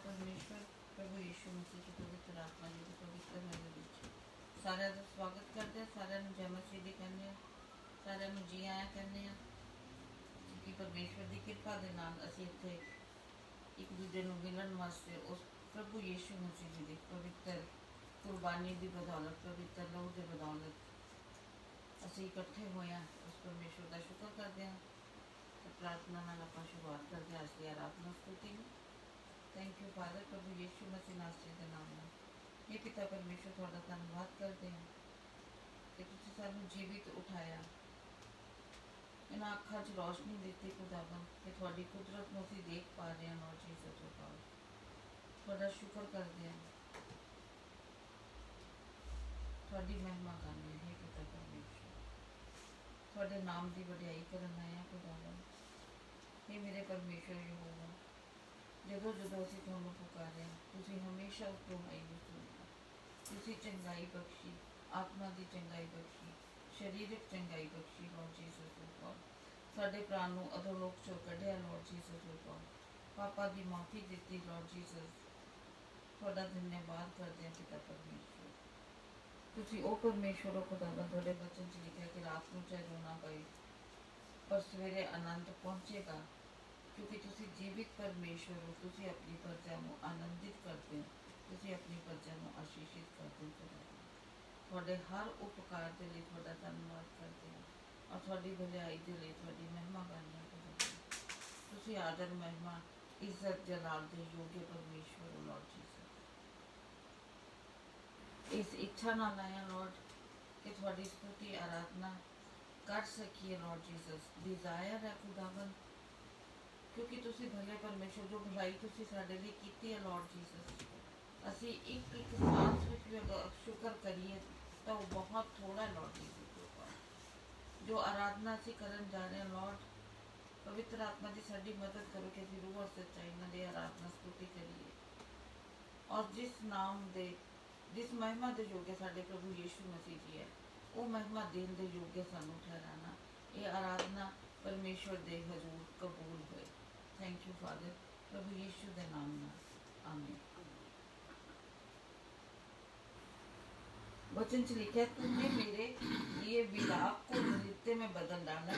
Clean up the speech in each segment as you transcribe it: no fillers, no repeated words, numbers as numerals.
परमेश्वर प्रभु यीशु मसीह की पवित्र आत्मा जी की पवित्र मेरे बीच सारे का स्वागत करते हैं, सारे जय मसीह दी कहने, सारे जी आया कहने कि परमेश्वर की कृपा के नाल असीं इत्थे एक दूजे नूं मिलण वास्ते उस प्रभु यीशु मसीह जी की पवित्र कुर्बानी की बदौलत, पवित्र लहू की बदौलत असीं इकट्ठे होए हैं। उस परमेश्वर का शुक्र करते हैं तो प्रार्थना नाल आपां शुरुआत करते हैं आज की आराधना स्तुति में। थैंक यू फादर प्रभु यीशु मसीह नासरी के नाम में। ये पिता परमेश्वर थोड़ा धन्यवाद करते हैं कि तुसीं सानूं जीवित उठाया, इन्हां अखां च रोशनी दित्ती खुदावन कि तुहाडी कुदरत नूं असीं देख पा रहे हैं। लॉर्ड जीसस खुदा तुहाडा शुक्र करते हैं, तुहाडी महिमा करने हे पिता परमेश्वर, तुहाडे नाम की वडियाई करन आए हैं खुदावन। हे मेरे परमेश्वर यहोवा, ਜਦੋਂ ਜਦੋਂ ਅਸੀਂ ਤੁਹਾਨੂੰ ਪੁਕਾਰਿਆ ਤੁਸੀਂ ਹਮੇਸ਼ਾ ਉਸ ਦੁਹਾਈ ਨੂੰ ਸੁਣਿਆ। ਤੁਸੀਂ ਚੰਗਾਈ ਬਖਸ਼ੀ, ਆਤਮਾ ਦੀ ਚੰਗਾਈ ਬਖਸ਼ੀ, ਸਰੀਰਕ ਚੰਗਾਈ ਬਖਸ਼ੀ। ਲॉर्ड जीसस गॉड ਸਾਡੇ ਪ੍ਰਾਣ ਨੂੰ ਅਧੋਲੋਕ ਚੋਂ ਕੱਢਿਆ। लॉर्ड जीसस गॉड ਪਾਪਾ ਦੀ ਮਾਫੀ ਦਿੱਤੀ। लॉर्ड जीसस ਤੁਹਾਡਾ ਧੰਨਵਾਦ ਕਰਦੇ ਹਾਂ ਪਿਤਾ ਪਰਮੇਸ਼ਵਰ। ਤੁਸੀਂ ਉਹ ਪਰਮੇਸ਼ਵਰ ਹੋ ਖੁਦਾਵੰਦ, ਤੁਹਾਡੇ ਬਚਨ 'ਚ ਲਿਖਿਆ ਕਿ ਰਾਤ ਨੂੰ ਚਾਹੇ ਰੋਣਾ ਪਏ ਪਰ ਸਵੇਰੇ ਆਨੰਦ ਪਹੁੰਚੇਗਾ, क्योंकि तुसी जीवित परमेश्वर हो। तुसी अपनी प्रजा को आनंदित करते हो, तुसी अपनी प्रजा को आशीषित करते हो। थोड़े हर उपकार के लिए थोड़ा धन्यवाद करते हैं और थोड़ी भलाई के लिए थोड़ी महिमा करने को तुसी आदर महिमा इज्जत जलाल के योग्य परमेश्वर हो। लॉर्ड जीसस इस इच्छा ना लाया लॉर्ड कि थोड़ी स्तुति आराधना कर सकिए। लॉर्ड जीसस डिजायर है खुदावन, क्योंकि तुसी भले परमेश्वर जो भलाई तुसी साडे लिए कीती है। लॉर्ड जीसस असी एक एक सांस विच भी अगर शुक्र करिए तो वो बहुत थोड़ा। लॉर्ड जीसस जो आराधना असी करन जा रहे हैं लॉर्ड, पवित्र आत्मा जी साडी मदद करो कि असी रूह और सच्चाई नाल ये आराधना स्तुति करिए और जिस नाम दे जिस महिमा दे योग्य साडे प्रभु यीशु मसीह जी है वो महिमा देन दे योग्य सानू ठहराना। ये आराधना परमेश्वर दे हजूर कबूल होए। थैंक यू फादर प्रभु यीशु के नाम में आमीन। वचन च लिखा, तूने मेरे लिए विलाप को नृत्य में बदल डाला।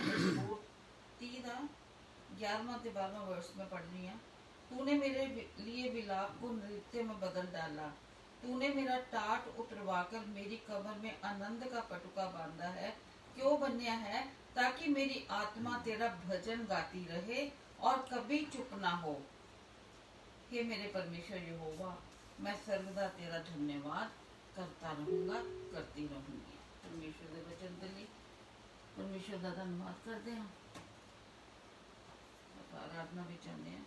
11वां से 12वां वर्ष में पढ़ रही है। तूने मेरे लिए विलाप को नृत्य में बदल डाला, तूने मेरा टाट उतरवाकर मेरी कमर में आनंद का पटुका बांधा है। क्यों बन्या है? ताकि मेरी आत्मा तेरा भजन गाती रहे और कभी चुप ना हो। हे मेरे परमेश्वर यहोवा, मैं सर्वदा तेरा धन्यवाद करता रहूंगा, करती रहूंगी। परमेश्वर के वचन के लिए परमेश्वर का धन्यवाद करते हैं, आराधना भी चाहते हैं।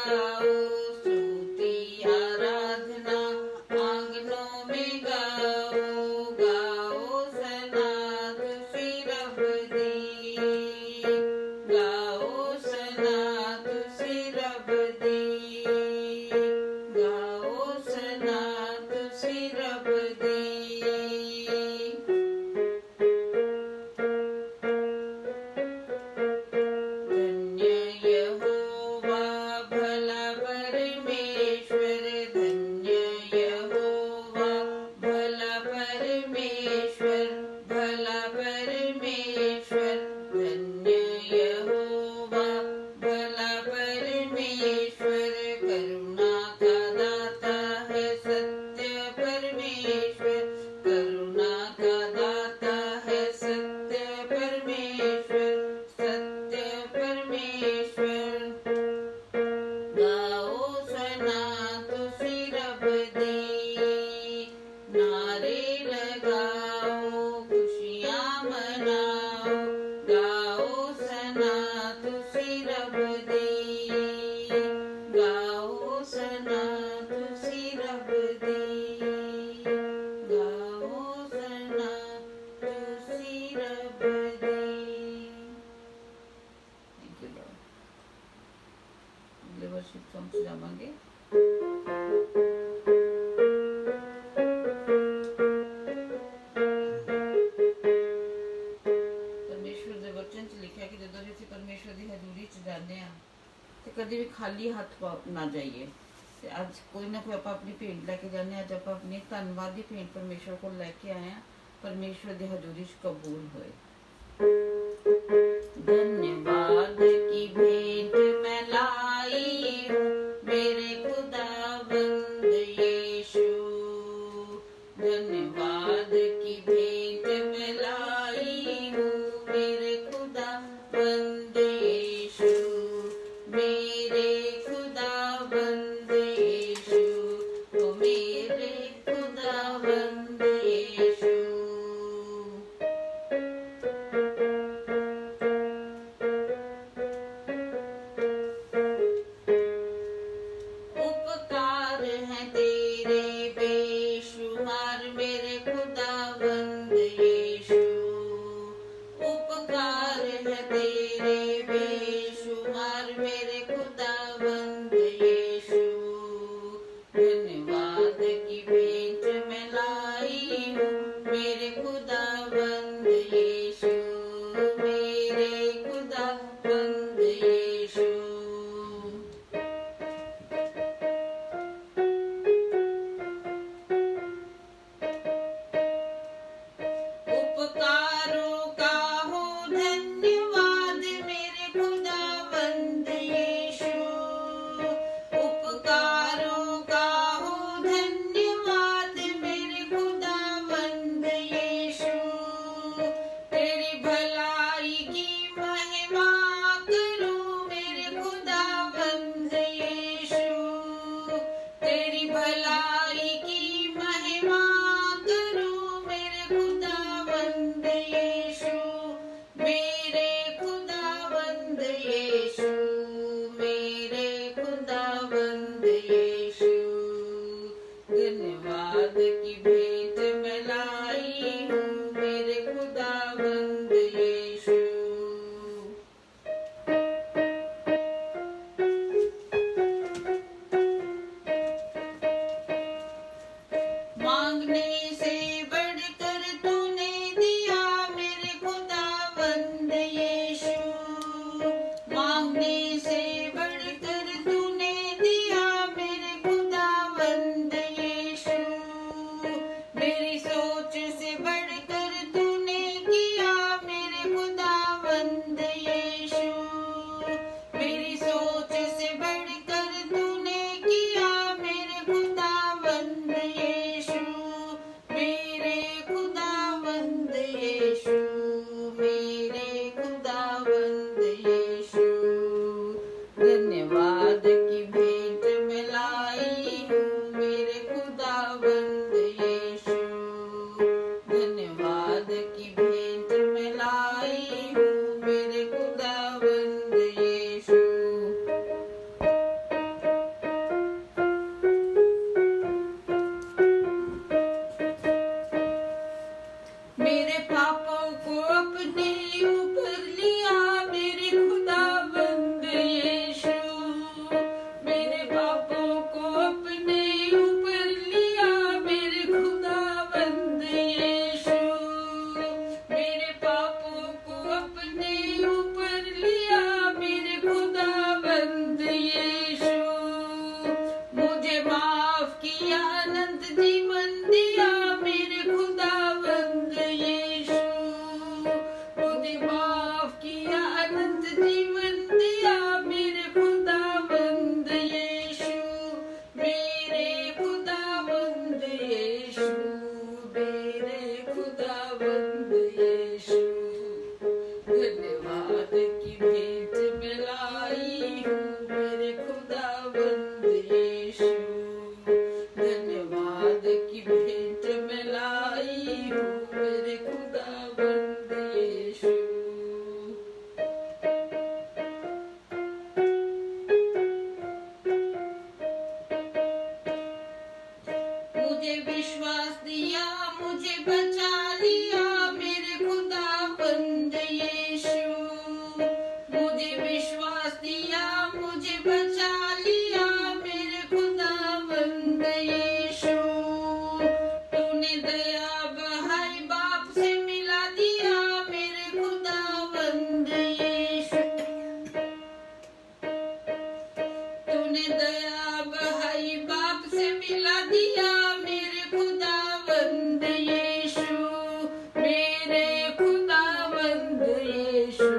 गाओ स्तुति आराधना आंगनों में गाओ गाओ सनात सिरब दी गाओ सनात सिरब दी गाओ सनात सिरब दी जावांगे। परमेश्वर दे वचन च लिखा कि जदों भी परमेश्वर दी हजूरी च जाने ते कभी भी खाली हाथ ना जाइए। ते अज कोई ना कोई आप अपनी भेंट लैके जाने। अज आप अपनी धन्नवाद की भेंट परमेश्वर को लैके आए हैं। परमेश्वर दी हजूरी च कबूल होए। धन्यवाद की भेंट मैं लाई हूँ मेरे खुदावंद यीशु। धन्यवाद की भेंट मैं लाई हूँ मेरे खुदावंद यीशु। मेरे खुदावंद यीशु ओ मेरे खुदावंद यीशु। बचा लिया मेरे खुदावंद यीशु, मुझे विश्वास दिया मुझे बचा लिया मेरे खुदावंद यीशु, तूने दया बहाई बाप से मिला दिया मेरे खुदावंद यीशु, तूने दया बहाई बाप से मिला दिया मेरे खुदावंद यीशु, मेरे खुदावंद यीशु,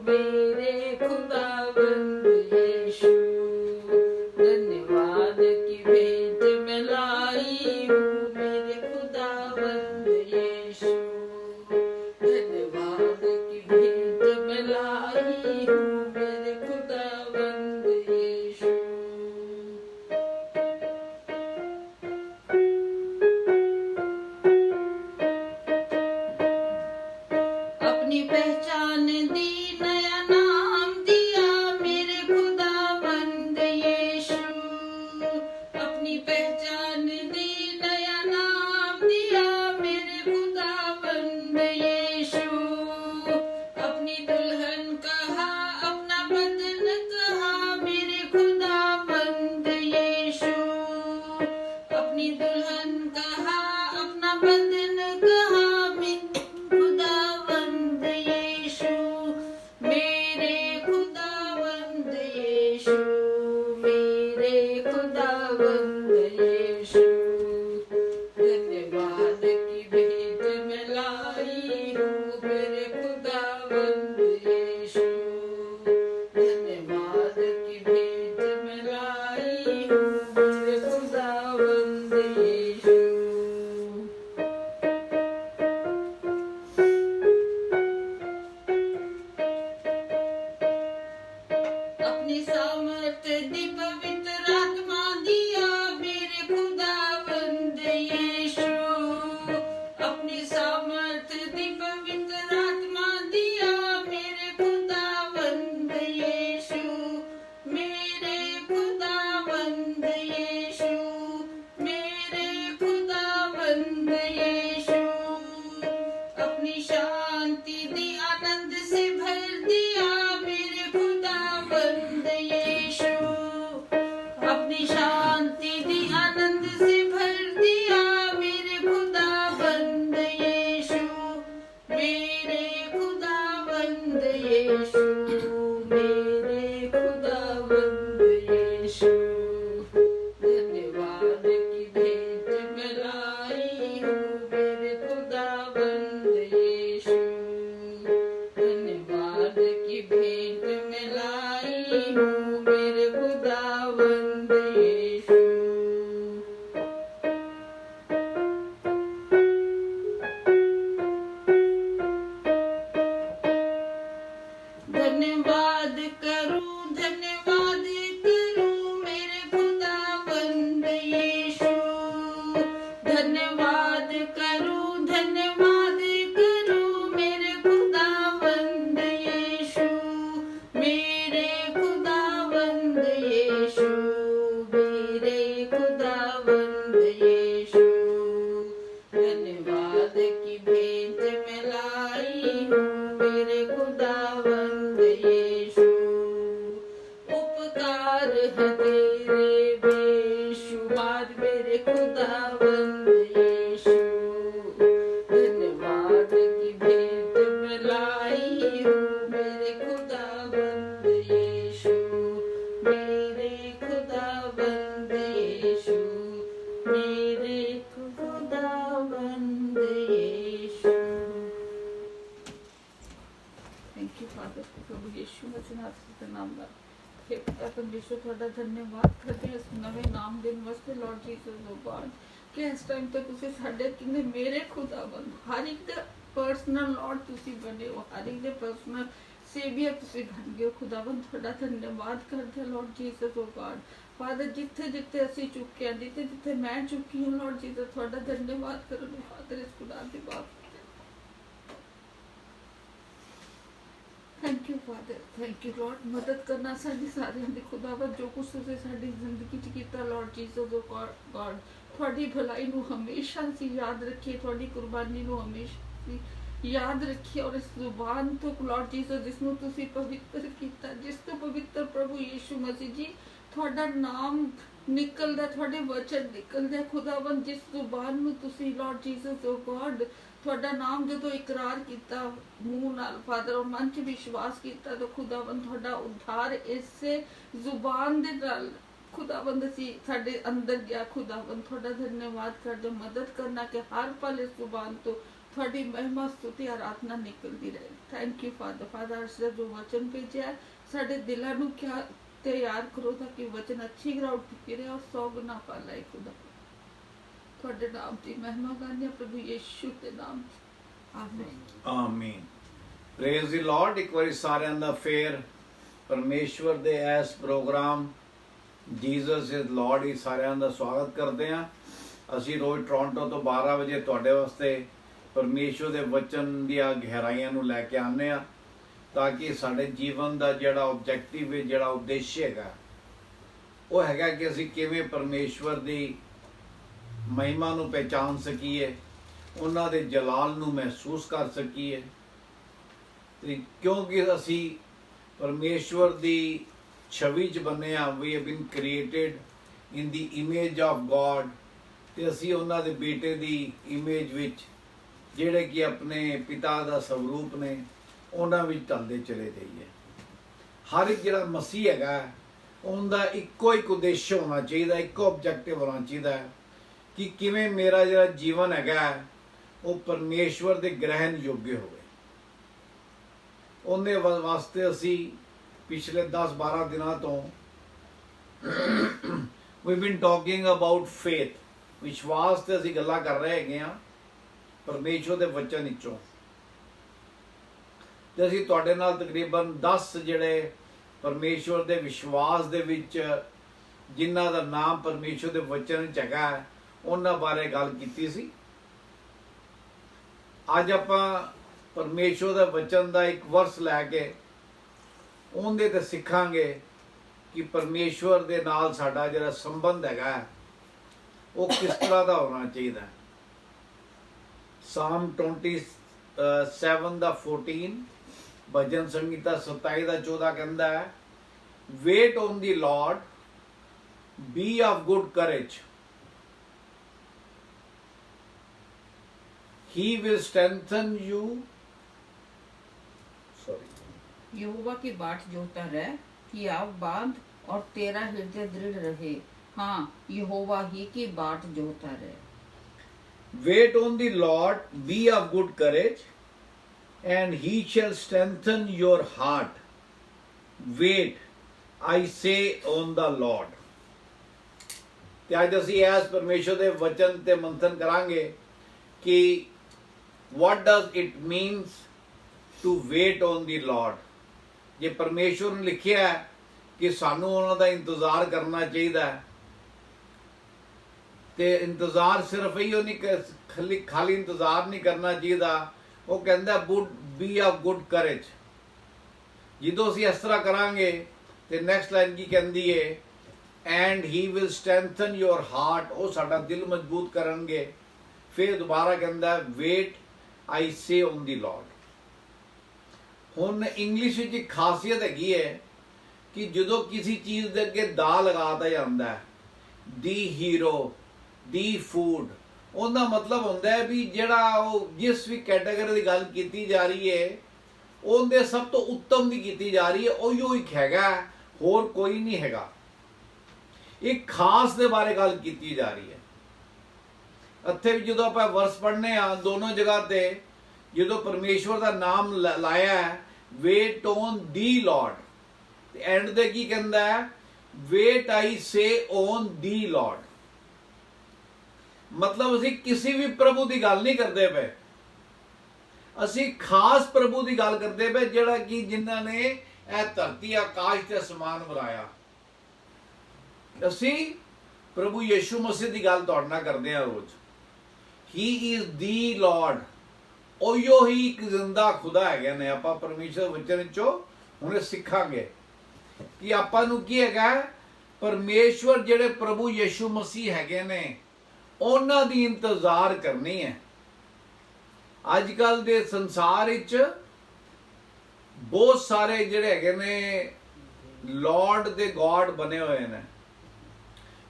मेरे खुदावंद यीशु, धन्यवाद की भेंट मैं लाई हूँ मेरे खुदावंद यीशु, धन्यवाद की भेंट मैं लाई हूँ मेरे खुदावंद यीशु। अपनी पहचान दी नया नाम दिया मेरे खुदावंद यीशु, अपनी पहचान दी नया नाम दिया मेरे खुदावंद यीशु, अपनी दुल्हन कहा अपना बदन कहा मेरे खुदावंद यीशु, अपनी दुल्हन कहा अपना बदन कहा मेरे खुदावंद यीशु, मेरे खुदावंद यीशु, मेरे खुदावंद यीशु, धन्यवाद की भेंट मैं लाई हूँ मेरे खुदावंद यीशु, धन्यवाद की भेंट मैं लाई हूँ मेरे खुदावंद यीशु। अपनी सामर्थ दी पवित्र आत्मा दिया मेरे खुदावंद यीशु, अपनी सामर्थ दी पवित्र आत्मा दिया मेरे खुदावंद यीशु, मेरे खुदावंद यीशु, मेरे खुदावंद यीशु, अपनी शांति दी आनंद से भर दिया मेरे खुदावंद यीशु, अपनी शांति दी आनंद से भर दिया मेरे खुदावंद यीशु, मेरे खुदावंद यीशु, मेरे खुदावंद यीशु, धन्यवाद की भेंट मैं लाई हूँ मेरे खुदावंद यीशु, धन्यवाद की भेंट मैं लाई हूँ मेरे खुदावंद यीशु। धन्यवाद करूं मेरे खुदावंद यीशु, धन्यवाद करूं मेरे खुदावंद यीशु, मेरे खुदावंद यीशु, मेरे खुदावंद यीशु, धन्यवाद की भेंट मैं लाई हूँ मेरे खुदावंद यीशु, उपकार है तेरे बेशुमार मेरे खुदावंद यीशु, धन्यवाद की भेंट मैं लाई हूँ मेरे खुदावंद यीशु, मेरे खुदावंद यीशु, मेरे खुदावंद यीशु। थैंक यू फादर, प्रभु यीशु मसीह ਦੇ ਨਾਮ ਨਾਲ हे पिता परमेश्वर ਤੁਹਾਡਾ ਧੰਨਵਾਦ ਕਰਦੇ ਹਾਂ ਇਸ ਨਵੇਂ ਨਾਮ ਦੇਣ ਵਾਸਤੇ ਲਾਰਡ ਜੀਸਸ ਓ ਗॉड ਕਿ ਇਸ ਟਾਈਮ ਤੇ ਤੁਸੀਂ ਸਾਡੇ ਕਿੰਨੇ ਮੇਰੇ ਖੁਦਾਵੰਦ ਹਰ ਇੱਕ ਦਾ ਪਰਸਨਲ ਲਾਰਡ ਤੁਸੀਂ ਬਣੇ ਹੋ, ਹਰ ਇੱਕ ਦੇ ਪਰਸਨਲ ਸੇਵੀਅਰ ਤੁਸੀਂ ਬਣ ਗਏ ਹੋ ਖੁਦਾਵੰਦ, ਤੁਹਾਡਾ ਧੰਨਵਾਦ ਕਰਦੇ ਹਾਂ ਲਾਰਡ ਜੀਸਸ ਓ ਗॉड फादर जिथे जिथे असी चुके हैं, जिथे जिथे मैं चुकी हूँ लॉर्ड जीसस थोड़ा धन्यवाद करो फादर इस खुदा के बाप। Thank you father, thank you Lord. मदद करना साडी सारिਆਂ ਦੀ खुदावंद, जो कुछ तुसीं साडी जिंदगी 'ਚ ਕੀਤਾ लॉर्ड जीसस ओ गॉड, ਤੁਹਾਡੀ भलाई ਨੂੰ हमेशा ਅਸੀਂ याद रखिए, ਤੁਹਾਡੀ कुर्बानी ਨੂੰ हमेशा ਅਸੀਂ याद रखिए। और इस जुबान तो लॉर्ड जीसस जिसनों तुसीं पवित्र कीता, जिस तो पवित्र प्रभु यीशु मसीह जी ਤੁਹਾਡਾ नाम निकलदा, ਤੁਹਾਡੇ वचन निकलदे खुदावंद, जिस जुबान ਨੂੰ ਤੁਸੀਂ लॉर्ड जीसस ओ गॉड ਤੁਹਾਡਾ ਨਾਮ ਜਦੋਂ ਇਕਰਾਰ ਕੀਤਾ ਮੂੰਹ ਨਾਲ ਫਾਦਰ, ਔਰ ਮਨ 'ਚ ਵਿਸ਼ਵਾਸ ਕੀਤਾ, ਤਾਂ ਖੁਦਾਵੰਦ ਤੁਹਾਡਾ ਉद्धार ਇਸੇ ਜ਼ੁਬਾਨ ਦੇ ਨਾਲ ਖੁਦਾਵੰਦ ਅਸੀਂ ਸਾਡੇ ਅੰਦਰ ਗਿਆ। ਖੁਦਾਵੰਦ ਤੁਹਾਡਾ ਧੰਨਵਾਦ ਕਰਦੇ, ਮਦਦ ਕਰਨਾ ਕਿ ਹਰ ਪਲ ਇਸ ਜ਼ੁਬਾਨ ਤੋਂ ਤੁਹਾਡੀ ਮਹਿਮਾ ਸਤੁਤੀ ਆਰਾਧਨਾ ਨਿਕਲਦੀ ਰਹੇ। Thank you father. ਫਾਦਰ ਅੱਜ ਦਾ ਜੋ ਵਚਨ ਭੇਜਿਆ ਸਾਡੇ ਦਿਲਾਂ ਨੂੰ ਕਿਆ ਤਿਆਰ ਕਰੋ ਤਾਂ ਕਿ ਵਚਨ ਅੱਛੀ ਗਰਾਊਂਡ ਤੇ ਗਿਰੇ ਔਰ 100 ਗੁਣਾ ਫਲ ਲਾਏ। ਖੁਦਾ ਤੁਹਾਡੇ ਨਾਮ ਦੀ ਮਹਿਮਾ ਕਰਨੀ ਪ੍ਰਭੂ ਯੀਸ਼ੂ ਦੇ ਨਾਮ 'ਚ, ਆਮੀਨ ਆਮੀਨ। ਪ੍ਰੇਜ਼ ਦੀ ਲਾਰਡ। ਇੱਕ ਵਾਰੀ ਸਾਰਿਆਂ ਦਾ ਫੇਰ ਪਰਮੇਸ਼ਵਰ ਦੇ ਇਸ ਪ੍ਰੋਗਰਾਮ ਜੀਸਸ ਇਜ਼ ਲਾਰਡ ਹੀ ਸਾਰਿਆਂ ਦਾ ਸਵਾਗਤ ਕਰਦੇ ਹਾਂ। ਅਸੀਂ ਰੋਜ਼ ਟੋਰਾਂਟੋ ਤੋਂ 12 ਵਜੇ ਤੁਹਾਡੇ ਵਾਸਤੇ ਪਰਮੇਸ਼ਵਰ ਦੇ ਵਚਨ ਦੀਆਂ ਗਹਿਰਾਈਆਂ ਨੂੰ ਲੈ ਕੇ ਆਉਂਦੇ ਹਾਂ, ਤਾਂ ਕਿ ਸਾਡੇ ਜੀਵਨ ਦਾ ਜਿਹੜਾ ਆਬਜੈਕਟਿਵ ਹੈ, ਜਿਹੜਾ ਉਦੇਸ਼ ਹੈਗਾ, ਉਹ ਹੈਗਾ ਕਿ ਅਸੀਂ ਕਿਵੇਂ ਪਰਮੇਸ਼ਵਰ ਦੀ ਮਹਿਮਾ ਨੂੰ ਪਹਿਚਾਨ ਸਕੀਏ, ਉਹਨਾਂ ਦੇ ਜਲਾਲ ਨੂੰ ਮਹਿਸੂਸ ਕਰ ਸਕੀਏ। ਤੇ ਕਿਉਂਕਿ ਅਸੀਂ ਪਰਮੇਸ਼ਵਰ ਦੀ ਛਵੀ 'ਚ ਬਣੇ ਹਾਂ, we have been created in the image of god, ਤੇ ਅਸੀਂ ਉਹਨਾਂ ਦੇ ਬੇਟੇ ਦੀ ਇਮੇਜ ਵਿੱਚ, ਜਿਹੜੇ ਕਿ ਆਪਣੇ ਪਿਤਾ ਦਾ ਸਵਰੂਪ ਨੇ, ਉਹਨਾਂ ਵਿੱਚ ਢਲਦੇ ਚਲੇ ਜਾਈਏ। ਹਰ ਇੱਕ ਜਿਹੜਾ ਮਸੀਹ ਹੈਗਾ ਉਹਦਾ ਇੱਕੋ ਇੱਕ ਉਦੇਸ਼ ਹੋਣਾ ਚਾਹੀਦਾ, ਇੱਕੋ ਆਬਜੈਕਟਿਵ ਹੋਣਾ ਚਾਹੀਦਾ ਹੈ ਕਿ ਕਿਵੇਂ ਮੇਰਾ ਜਿਹੜਾ ਜੀਵਨ ਹੈਗਾ ਉਹ ਪਰਮੇਸ਼ਵਰ ਦੇ ਗ੍ਰਹਿਣ ਯੋਗ ਹੋਵੇ। ਉਹਦੇ ਵਾਸਤੇ ਅਸੀਂ ਪਿਛਲੇ 10-12 ਦਿਨਾਂ ਤੋਂ we've been talking about faith, ਵਿਸ਼ਵਾਸ ਤੇ ਅਸੀਂ ਗੱਲਾਂ ਕਰ ਰਹੇ ਹੈਗੇ ਹਾਂ ਪਰਮੇਸ਼ਵਰ ਦੇ ਵਚਨ ਵਿੱਚੋਂ। ਤੇ ਅਸੀਂ ਤੁਹਾਡੇ ਨਾਲ ਤਕਰੀਬਨ 10 ਜਿਹੜੇ ਪਰਮੇਸ਼ਵਰ ਦੇ ਵਿਸ਼ਵਾਸ ਦੇ ਵਿੱਚ ਜਿਨ੍ਹਾਂ ਦਾ ਨਾਮ ਪਰਮੇਸ਼ਵਰ ਦੇ ਵਚਨ ਵਿੱਚ ਹੈਗਾ ਉਹਨਾਂ ਬਾਰੇ ਗੱਲ ਕੀਤੀ ਸੀ। ਅੱਜ ਆਪਾਂ ਪਰਮੇਸ਼ਵਰ ਦਾ ਵਚਨ ਦਾ ਇੱਕ ਵਰਸ ਲੈ ਕੇ ਉਹਦੇ ਤੇ ਸਿੱਖਾਂਗੇ ਕਿ ਪਰਮੇਸ਼ਵਰ ਦੇ ਨਾਲ ਸਾਡਾ ਜਿਹੜਾ ਸੰਬੰਧ ਹੈਗਾ ਉਹ ਕਿਸ ਤਰ੍ਹਾਂ ਦਾ ਹੋਣਾ ਚਾਹੀਦਾ। ਸਾਮ 27 ਦਾ 14, ਭਜਨ ਸੰਗੀਤਾ 27 ਦਾ 14 ਕਹਿੰਦਾ ਹੈ, wait on the Lord, be of good courage, he will strengthen you, यहोवा की बाट जोता रह कि आप बांध और तेरा हृदय दृढ़ रहे। हाँ, यहोवा ही की बाट जोता रहे। wait on the Lord, be of good courage, and he shall strengthen your heart. Wait, I say, on the Lord. ਤੇ ਅੱਜ ਅਸੀਂ ਇਸ ਪਰਮੇਸ਼ਰ ਦੇ ਵਚਨ ਤੇ ਮੰਥਨ ਕਰਾਂਗੇ ਕਿ what does it means to wait on the Lord। ਜੇ ਪਰਮੇਸ਼ਵਰ ਨੇ ਲਿਖਿਆ ਹੈ ਕਿ ਸਾਨੂੰ ਉਹਨਾਂ ਦਾ ਇੰਤਜ਼ਾਰ ਕਰਨਾ ਚਾਹੀਦਾ ਹੈ, ਤੇ ਇੰਤਜ਼ਾਰ ਸਿਰਫ ਇਹੋ ਨਹੀਂ, ਖਾਲੀ ਇੰਤਜ਼ਾਰ ਨਹੀਂ ਕਰਨਾ ਚਾਹੀਦਾ। ਉਹ ਕਹਿੰਦਾ ਬੀ ਆਫ ਗੁੱਡ ਕਰੇਜ। ਜਦੋਂ ਅਸੀਂ ਇਸ ਤਰ੍ਹਾਂ ਕਰਾਂਗੇ ਤੇ ਨੈਕਸਟ ਲਾਈਨ ਕੀ ਕਹਿੰਦੀ ਹੈ, and he will strengthen your heart, ਉਹ ਸਾਡਾ ਦਿਲ ਮਜ਼ਬੂਤ ਕਰਨਗੇ। ਫਿਰ ਦੁਬਾਰਾ ਕਹਿੰਦਾ wait I say on the Lord. ਹੁਣ ਇੰਗਲਿਸ਼ ਵਿੱਚ ਇੱਕ ਖਾਸੀਅਤ ਹੈਗੀ ਹੈ ਕਿ ਜਦੋਂ ਕਿਸੇ ਚੀਜ਼ ਦੇ ਅੱਗੇ ਦਾ ਲਗਾਤਾ ਜਾਂਦਾ ਹੈ, ਦੀ ਹੀਰੋ, ਦੀ ਫੂਡ, ਉਹਦਾ ਮਤਲਬ ਹੁੰਦਾ ਹੈ ਵੀ ਜਿਹੜਾ ਉਹ ਜਿਸ ਵੀ ਕੈਟਾਗਰੀ ਦੀ ਗੱਲ ਕੀਤੀ ਜਾ ਰਹੀ ਹੈ ਉਹਦੇ ਸਭ ਤੋਂ ਉੱਤਮ ਦੀ ਕੀਤੀ ਜਾ ਰਹੀ ਹੈ, ਉਹੀ ਇੱਕ ਹੈਗਾ, ਹੋਰ ਕੋਈ ਨਹੀਂ ਹੈਗਾ। ਇੱਕ ਖਾਸ ਦੇ ਬਾਰੇ ਗੱਲ ਕੀਤੀ ਜਾ ਰਹੀ ਹੈ। ਇੱਥੇ ਵੀ ਜਦੋਂ ਆਪਾਂ ਵਰਸ ਪੜ੍ਹਨੇ ਆ, ਦੋਨੋਂ ਜਗ੍ਹਾ ਤੇ ਜਦੋਂ ਪਰਮੇਸ਼ਵਰ ਦਾ ਨਾਮ ਲਾਇਆ ਹੈ, ਵੇਟ ਔਨ ਦੀ ਲਾਰਡ, ਤੇ ਐਂਡ ਤੇ ਕੀ ਕਹਿੰਦਾ ਹੈ, wait I say on the Lord. ਮਤਲਬ ਅਸੀਂ ਕਿਸੇ ਵੀ ਪ੍ਰਭੂ ਦੀ ਗੱਲ ਨਹੀਂ ਕਰਦੇ ਪਏ, ਅਸੀਂ ਖਾਸ ਪ੍ਰਭੂ ਦੀ ਗੱਲ ਕਰਦੇ ਪਏ, ਜਿਹੜਾ ਕਿ ਜਿਨ੍ਹਾਂ ਨੇ ਇਹ ਧਰਤੀ ਆਕਾਸ਼ ਤੇ ਅਸਮਾਨ ਬਣਾਇਆ। ਅਸੀਂ ਪ੍ਰਭੂ ਯਿਸੂ ਮਸੀਹ ਦੀ ਗੱਲ ਤੁਹਾਡੇ ਨਾਲ ਕਰਦੇ ਹਾਂ ਰੋਜ਼। ਹੀ ਇਜ਼ ਦੀ ਲਾਰਡ, ਉਹੀ ਇੱਕ ਜ਼ਿੰਦਾ ਖੁਦਾ ਹੈਗੇ ਨੇ। ਆਪਾਂ ਪਰਮੇਸ਼ਰ ਵਚਨ ਚੋਂ ਹੁਣ ਸਿੱਖਾਂਗੇ ਕਿ ਆਪਾਂ ਨੂੰ ਕੀ ਹੈਗਾ, ਪਰਮੇਸ਼ਵਰ ਜਿਹੜੇ ਪ੍ਰਭੂ ਯਿਸੂ ਮਸੀਹ ਹੈਗੇ ਨੇ ਉਹਨਾਂ ਦੀ ਇੰਤਜ਼ਾਰ ਕਰਨੀ ਹੈ। ਅੱਜ ਕੱਲ ਦੇ ਸੰਸਾਰ ਵਿੱਚ ਬਹੁਤ ਸਾਰੇ ਜਿਹੜੇ ਹੈਗੇ ਨੇ ਲਾਰਡ ਦੇ ਗॉड ਬਣੇ ਹੋਏ ਨੇ।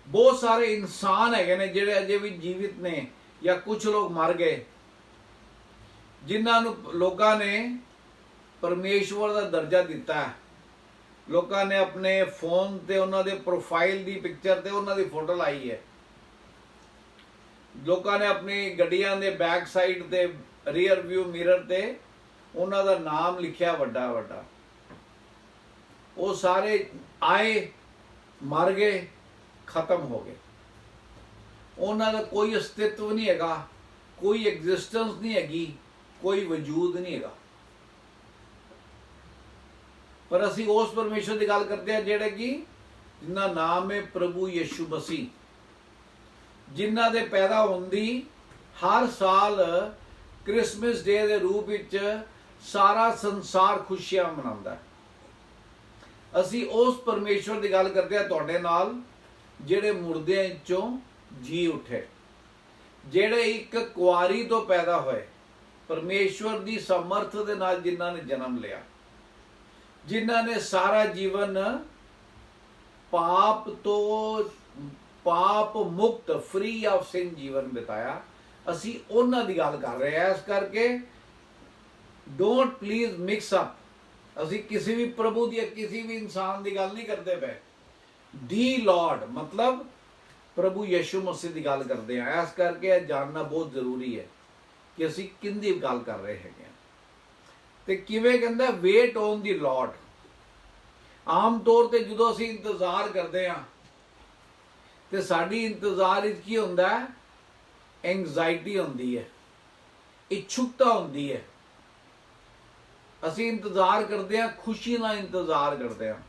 ਬਹੁਤ ਸਾਰੇ ਇਨਸਾਨ ਹੈਗੇ ਨੇ ਜਿਹੜੇ ਅਜੇ ਵੀ ਜੀਵਿਤ ਨੇ ਜਾਂ ਕੁਝ ਲੋਕ ਮਰ ਗਏ, ਜਿਨ੍ਹਾਂ ਨੂੰ ਲੋਕਾਂ ਨੇ ਪਰਮੇਸ਼ਵਰ ਦਾ ਦਰਜਾ ਦਿੱਤਾ ਹੈ। ਲੋਕਾਂ ਨੇ ਆਪਣੇ ਫੋਨ ਤੇ ਉਹਨਾਂ ਦੇ ਪ੍ਰੋਫਾਈਲ ਦੀ ਪਿਕਚਰ ਤੇ ਉਹਨਾਂ ਦੀ ਫੋਟੋ ਲਾਈ ਹੈ। ਲੋਕਾਂ ਨੇ ਆਪਣੀ ਗੱਡੀਆਂ ਦੇ ਬੈਕ ਸਾਈਡ ਤੇ ਰੀਅਰ ਵਿਊ ਮਿਰਰ ਤੇ ਉਹਨਾਂ ਦਾ ਨਾਮ ਲਿਖਿਆ ਵੱਡਾ ਵੱਡਾ। ਉਹ ਸਾਰੇ ਆਏ, ਮਰ ਗਏ, ਖਤਮ ਹੋ ਗਏ। ਉਹਨਾਂ ਦਾ ਕੋਈ ਅਸਤਿਤਵ ਨਹੀਂ ਹੈਗਾ, ਕੋਈ ਐਗਜ਼ਿਸਟੈਂਸ ਨਹੀਂ ਹੈਗੀ, ਕੋਈ ਵਜੂਦ ਨਹੀਂ ਹੈਗਾ। ਪਰ ਅਸੀਂ ਉਸ ਪਰਮੇਸ਼ਰ ਦੀ ਗੱਲ ਕਰਦੇ ਹਾਂ ਜਿਹੜੇ ਕਿ ਜਿਨ੍ਹਾਂ ਨਾਮ ਹੈ ਪ੍ਰਭੂ ਯਿਸੂ ਮਸੀਹ, ਜਿਨ੍ਹਾਂ ਦੇ ਪੈਦਾ ਹੋਣ ਦੀ ਹਰ ਸਾਲ ਕ੍ਰਿਸਮਸ ਡੇ ਦੇ ਰੂਪ ਵਿੱਚ ਸਾਰਾ ਸੰਸਾਰ ਖੁਸ਼ੀਆਂ ਮਨਾਉਂਦਾ ਹੈ। ਅਸੀਂ ਉਸ ਪਰਮੇਸ਼ਵਰ ਦੀ ਗੱਲ ਕਰਦੇ ਹਾਂ ਤੁਹਾਡੇ ਨਾਲ, ਜਿਹੜੇ ਮੁਰਦਿਆਂ ਵਿੱਚੋਂ ਜੀ ਉੱਠੇ, ਜਿਹੜੇ ਇੱਕ ਕੁਆਰੀ ਤੋਂ ਪੈਦਾ ਹੋਏ, ਪਰਮੇਸ਼ਵਰ ਦੀ ਸਮਰਥ ਦੇ ਨਾਲ ਜਿਨ੍ਹਾਂ ਨੇ ਜਨਮ ਲਿਆ, ਜਿਨ੍ਹਾਂ ਨੇ ਸਾਰਾ ਜੀਵਨ ਪਾਪ ਮੁਕਤ ਫ੍ਰੀ ਆਫ ਸਿਨ ਜੀਵਨ ਬਿਤਾਇਆ। ਅਸੀਂ ਉਹਨਾਂ ਦੀ ਗੱਲ ਕਰ ਰਹੇ ਹਾਂ। ਇਸ ਕਰਕੇ ਡੋਂਟ ਪਲੀਜ਼ ਮਿਕਸ ਅਪ। ਅਸੀਂ ਕਿਸੇ ਵੀ ਪ੍ਰਭੂ ਦੀ, ਕਿਸੇ ਵੀ ਇਨਸਾਨ ਦੀ ਗੱਲ ਨਹੀਂ ਕਰਦੇ ਪਏ। ਦੀ ਲਾਰਡ ਮਤਲਬ ਪ੍ਰਭੂ ਯਿਸੂ ਮਸੀਹ ਦੀ ਗੱਲ ਕਰਦੇ ਹਾਂ। ਇਸ ਕਰਕੇ ਇਹ ਜਾਣਨਾ ਬਹੁਤ ਜ਼ਰੂਰੀ ਹੈ ਕਿ ਅਸੀਂ ਕਿਹਦੀ ਗੱਲ ਕਰ ਰਹੇ ਹੈਗੇ ਹਾਂ। ਤੇ ਕਿਵੇਂ ਕਹਿੰਦਾ, ਵੇਟ ਔਨ ਦੀ ਲਾਰਡ। ਆਮ ਤੌਰ ਤੇ ਜਦੋਂ ਅਸੀਂ ਇੰਤਜ਼ਾਰ ਕਰਦੇ ਹਾਂ ਤੇ ਸਾਡੀ ਇੰਤਜ਼ਾਰ ਵਿੱਚ ਕੀ ਹੁੰਦਾ ਹੈ, ਐਂਗਜ਼ਾਇਟੀ ਹੁੰਦੀ ਹੈ, ਇਛੁਕਤਾ ਹੁੰਦੀ ਹੈ। ਅਸੀਂ ਇੰਤਜ਼ਾਰ ਕਰਦੇ ਹਾਂ, ਖੁਸ਼ੀ ਨਾਲ ਇੰਤਜ਼ਾਰ ਕਰਦੇ ਹਾਂ।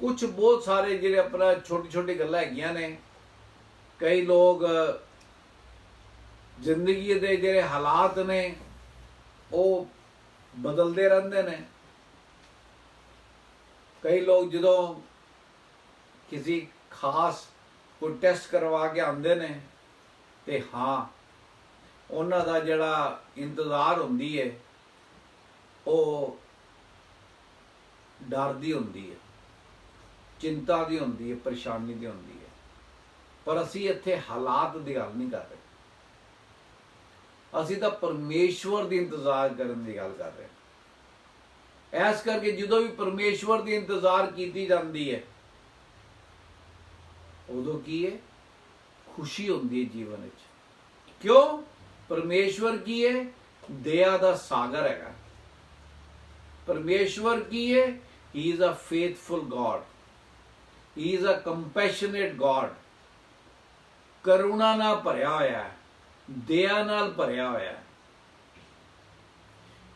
ਕੁਝ ਬਹੁਤ ਸਾਰੇ ਜਿਹੜੇ ਆਪਣਾ ਛੋਟੀ ਛੋਟੀ ਗੱਲਾਂ ਹੈਗੀਆਂ ਨੇ, ਕਈ ਲੋਕ ਜ਼ਿੰਦਗੀ ਦੇ ਜਿਹੜੇ ਹਾਲਾਤ ਨੇ ਉਹ ਬਦਲਦੇ ਰਹਿੰਦੇ ਨੇ। ਕਈ ਲੋਕ ਜਦੋਂ ਕਿਸੇ ਖਾਸ ਕੋਈ ਟੈਸਟ ਕਰਵਾ ਕੇ ਆਉਂਦੇ ਨੇ ਤੇ ਹਾਂ, ਉਹਨਾਂ ਦਾ ਜਿਹੜਾ ਇੰਤਜ਼ਾਰ ਹੁੰਦੀ ਹੈ ਉਹ ਡਰ ਦੀ ਹੁੰਦੀ ਹੈ, ਚਿੰਤਾ ਦੀ ਹੁੰਦੀ ਹੈ, ਪਰੇਸ਼ਾਨੀ ਦੀ ਹੁੰਦੀ ਹੈ। ਪਰ ਅਸੀਂ ਇੱਥੇ ਹਾਲਾਤ ਦੀ ਗੱਲ ਨਹੀਂ ਕਰ ਰਹੇ, ਅਸੀਂ ਤਾਂ ਪਰਮੇਸ਼ਵਰ ਦੀ ਇੰਤਜ਼ਾਰ ਕਰਨ ਦੀ ਗੱਲ ਕਰ ਰਹੇ ਹਾਂ। ਇਸ ਕਰਕੇ ਜਦੋਂ ਵੀ ਪਰਮੇਸ਼ਵਰ ਦੀ ਇੰਤਜ਼ਾਰ ਕੀਤੀ ਜਾਂਦੀ ਹੈ ਉਦੋਂ ਕੀ ਹੈ, ਖੁਸ਼ੀ ਹੁੰਦੀ ਹੈ ਜੀਵਨ ਵਿੱਚ। ਕਿਉਂ? ਪਰਮੇਸ਼ਵਰ ਕੀ ਹੈ, ਦਇਆ ਦਾ ਸਾਗਰ ਹੈਗਾ। ਪਰਮੇਸ਼ਵਰ ਕੀ ਹੈ, he is a faithful God, he is a compassionate God. ਕਰੁਣਾ ਨਾਲ ਭਰਿਆ ਹੋਇਆ ਹੈ, ਦਇਆ ਨਾਲ ਭਰਿਆ ਹੋਇਆ ਹੈ।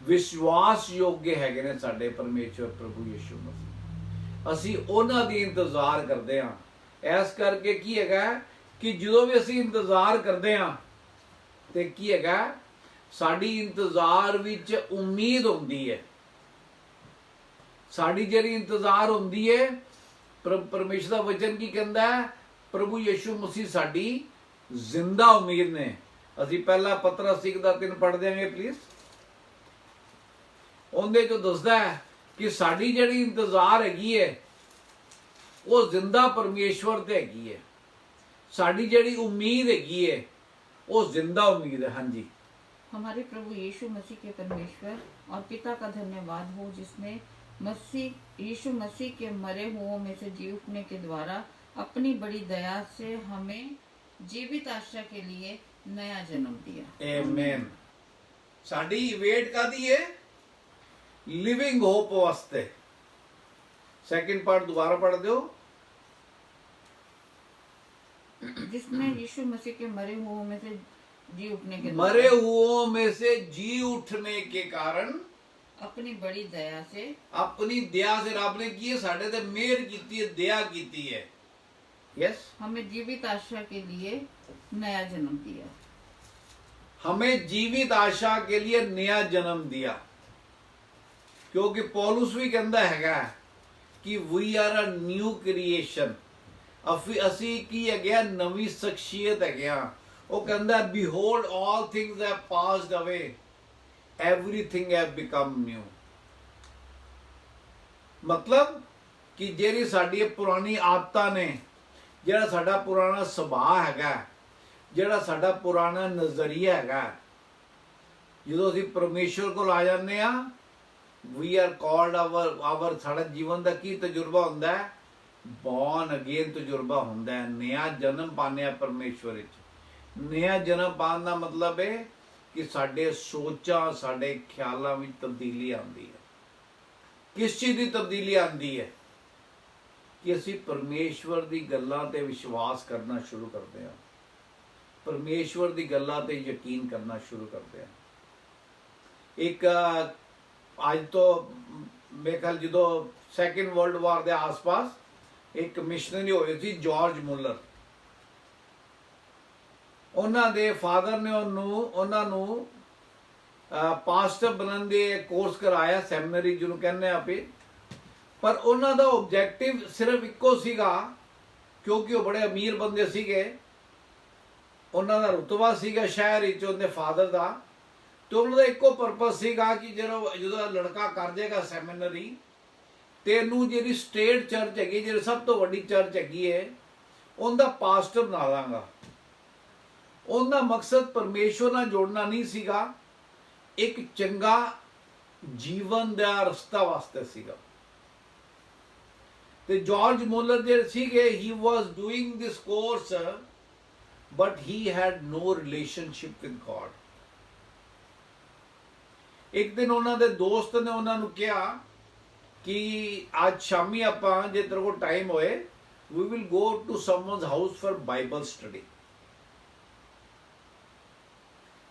ਵਿਸ਼ਵਾਸ ਯੋਗ ਹੈਗੇ ਨੇ ਸਾਡੇ ਪਰਮੇਸ਼ਵਰ ਪ੍ਰਭੂ ਯਿਸੂ ਮਸੀਹ। ਅਸੀਂ ਉਹਨਾਂ ਦੀ ਇੰਤਜ਼ਾਰ ਕਰਦੇ ਹਾਂ। ਇਸ ਕਰਕੇ ਕੀ ਹੈਗਾ ਕਿ ਜਦੋਂ ਵੀ ਅਸੀਂ ਇੰਤਜ਼ਾਰ ਕਰਦੇ ਹਾਂ ਤੇ ਕੀ ਹੈਗਾ, ਸਾਡੀ ਇੰਤਜ਼ਾਰ ਵਿੱਚ ਉਮੀਦ ਹੁੰਦੀ ਹੈ। ਸਾਡੀ ਜਿਹੜੀ ਇੰਤਜ਼ਾਰ ਹੁੰਦੀ ਹੈ, ਪਰਮੇਸ਼ਰ ਦਾ ਵਚਨ ਕੀ ਕਹਿੰਦਾ ਹੈ, ਪ੍ਰਭੂ ਯਿਸੂ ਮਸੀਹ ਸਾਡੀ ਜ਼ਿੰਦਾ ਉਮੀਦ ਨੇ। ਅਸੀਂ ਪਹਿਲਾ ਪਤਰਸ 1:3 ਪੜ੍ਹ ਦਿਆਂਗੇ ਪਲੀਜ਼। ਉਹਦੇ ਚੋਂ ਦੱਸਦਾ ਹੈ ਕਿ ਸਾਡੀ ਜਿਹੜੀ ਇੰਤਜ਼ਾਰ ਹੈਗੀ ਹੈ ਉਹ ਜ਼ਿੰਦਾ ਪਰਮੇਸ਼ਵਰ ਤੇ ਹੈਗੀ ਹੈ। ਸਾਡੀ ਜਿਹੜੀ ਉਮੀਦ ਹੈਗੀ ਹੈ ਉਹ ਜ਼ਿੰਦਾ ਉਮੀਦ ਹੈ। ਹਾਂਜੀ, हमारे प्रभु यीशु मसीह के परमेश्वर और पिता का धन्यवाद हो, जिसने यीशु मसीह के मरे हुओं में से जी उठने के द्वारा अपनी बड़ी दया से हमें जीवित आशा के लिए नया जन्म दिया। आमीन। साडी वेट कादी है, लिविंग होप वास्ते। सेकंड पार्ट दोबारा पढ़ दो। जिसने यीशु मसीह के मरे हुओं में से जी उठने के मरे हुओं में से जी उठने के कारण अपनी बड़ी दया से, अपनी दया से रब ने की है, साडे ते मेहर कीती है, दया कीती है। यस, हमें जीवित आशा के लिए नया जन्म दिया। हमें जीवित आशा के लिए नया जन्म दिया। क्योंकि पौलुस भी कहता हैगा कि we are a new creation, ਅਸੀਂ ਕੀ ਹੈਗੇ ਆ, ਨਵੀਂ ਸ਼ਖਸੀਅਤ ਹੈਗੇ ਆ। ਉਹ ਕਹਿੰਦਾ behold all things have passed away, everything have become new। मतलब कि ਜਿਹੜੀ ਸਾਡੀ ਪੁਰਾਣੀ ਆਦਤਾਂ ਨੇ, ਜਿਹੜਾ ਸਾਡਾ ਪੁਰਾਣਾ ਸੁਭਾਅ ਹੈਗਾ, ਜਿਹੜਾ ਸਾਡਾ ਪੁਰਾਣਾ ਨਜ਼ਰੀਆ ਹੈਗਾ, ਜਦੋਂ ਅਸੀਂ ਪਰਮੇਸ਼ਵਰ ਕੋਲ ਆ ਜਾਂਦੇ ਆ, ਵੀ ਆਰ ਕਾਲਡ ਆਵਰ ਸਾਡਾ ਜੀਵਨ ਦਾ ਕੀ ਤਜਰਬਾ ਹੁੰਦਾ ਹੈ, ਬੌਰਨ ਅਗੇਨ ਤਜਰਬਾ ਹੁੰਦਾ ਹੈ, ਨया ਜਨਮ ਪਾਉਂਦੇ ਆ ਪਰਮੇਸ਼ਵਰ ਵਿੱਚ। ਨया ਜਨਮ ਪਾਉਣ ਦਾ ਮਤਲਬ ਹੈ ਕਿ ਸਾਡੇ ਸੋਚਾਂ, ਸਾਡੇ ਖਿਆਲਾਂ ਵਿੱਚ ਤਬਦੀਲੀ ਆਉਂਦੀ ਹੈ। ਕਿਸ ਚੀਜ਼ ਦੀ ਤਬਦੀਲੀ ਆਉਂਦੀ ਹੈ? ਕਿ ਅਸੀਂ ਪਰਮੇਸ਼ਵਰ ਦੀ ਗੱਲਾਂ ਤੇ ਵਿਸ਼ਵਾਸ ਕਰਨਾ ਸ਼ੁਰੂ ਕਰਦੇ ਹਾਂ, ਪਰਮੇਸ਼ਵਰ ਦੀ ਗੱਲਾਂ ਤੇ ਯਕੀਨ ਕਰਨਾ ਸ਼ੁਰੂ ਕਰਦੇ ਹਾਂ। ਇੱਕ ਅੱਜ ਤੋਂ ਮੇਰੇ ਖਿਆਲ ਜਦੋਂ ਸੈਕਿੰਡ ਵਰਲਡ ਵਾਰ ਦੇ ਆਸ-ਪਾਸ ਇੱਕ ਮਿਸ਼ਨਰੀ ਹੋਏ ਸੀ ਜਾਰਜ ਮੁਲਰ। ਉਹਨਾਂ ਦੇ ਫਾਦਰ ਨੇ ਉਹਨਾਂ ਨੂੰ ਪਾਸਟਰ ਬਣਨ ਦੇ ਕੋਰਸ ਕਰਾਇਆ, ਸੈਮਿਨਰੀ ਜਿਹਨੂੰ ਕਹਿੰਦੇ ਆ ਆਪੇ। ਪਰ ਉਹਨਾਂ ਦਾ ਆਬਜੈਕਟਿਵ ਸਿਰਫ ਇੱਕੋ ਸੀਗਾ, ਕਿਉਂਕਿ ਉਹ ਬੜੇ ਅਮੀਰ ਬੰਦੇ ਸੀਗੇ, ਉਹਨਾਂ ਦਾ ਰੁਤਬਾ ਸੀਗਾ ਸ਼ਹਿਰ ਵਿੱਚ ਉਹਦੇ ਫਾਦਰ ਦਾ, ਤੇ ਉਹਨਾਂ ਦਾ ਇੱਕੋ ਪਰਪਸ ਸੀਗਾ ਕਿ ਜਦੋਂ ਲੜਕਾ ਕਰ ਜਾਏਗਾ ਸੈਮਿਨਰੀ, ਤੇ ਇਹਨੂੰ ਜਿਹੜੀ ਸਟੇਟ ਚਰਚ ਹੈਗੀ, ਜਿਹੜੀ ਸਭ ਤੋਂ ਵੱਡੀ ਚਰਚ ਹੈਗੀ ਹੈ, ਉਹਦਾ ਪਾਸਟਰ ਬਣਾ ਦਾਂਗਾ। ਉਹਦਾ ਮਕਸਦ ਪਰਮੇਸ਼ਵਰ ਨਾਲ ਜੋੜਨਾ ਨਹੀਂ ਸੀਗਾ, ਇੱਕ ਚੰਗਾ ਜੀਵਨ ਦਾ ਰਸਤਾ ਵਾਸਤੇ ਸੀਗਾ। ਤੇ ਜਾਰਜ ਮੁਲਰ ਜਿਹੜੇ ਸੀਗੇ, he was doing this course but he had no relationship with God. ਇੱਕ ਦਿਨ ਉਹਨਾਂ ਦੇ ਦੋਸਤ ਨੇ ਉਹਨਾਂ ਨੂੰ ਕਿਹਾ ਕਿ ਅੱਜ ਸ਼ਾਮੀ ਆਪਾਂ, ਜੇ ਤੇਰੇ ਕੋਲ ਟਾਈਮ ਹੋਏ, we will go to someone's house for Bible study।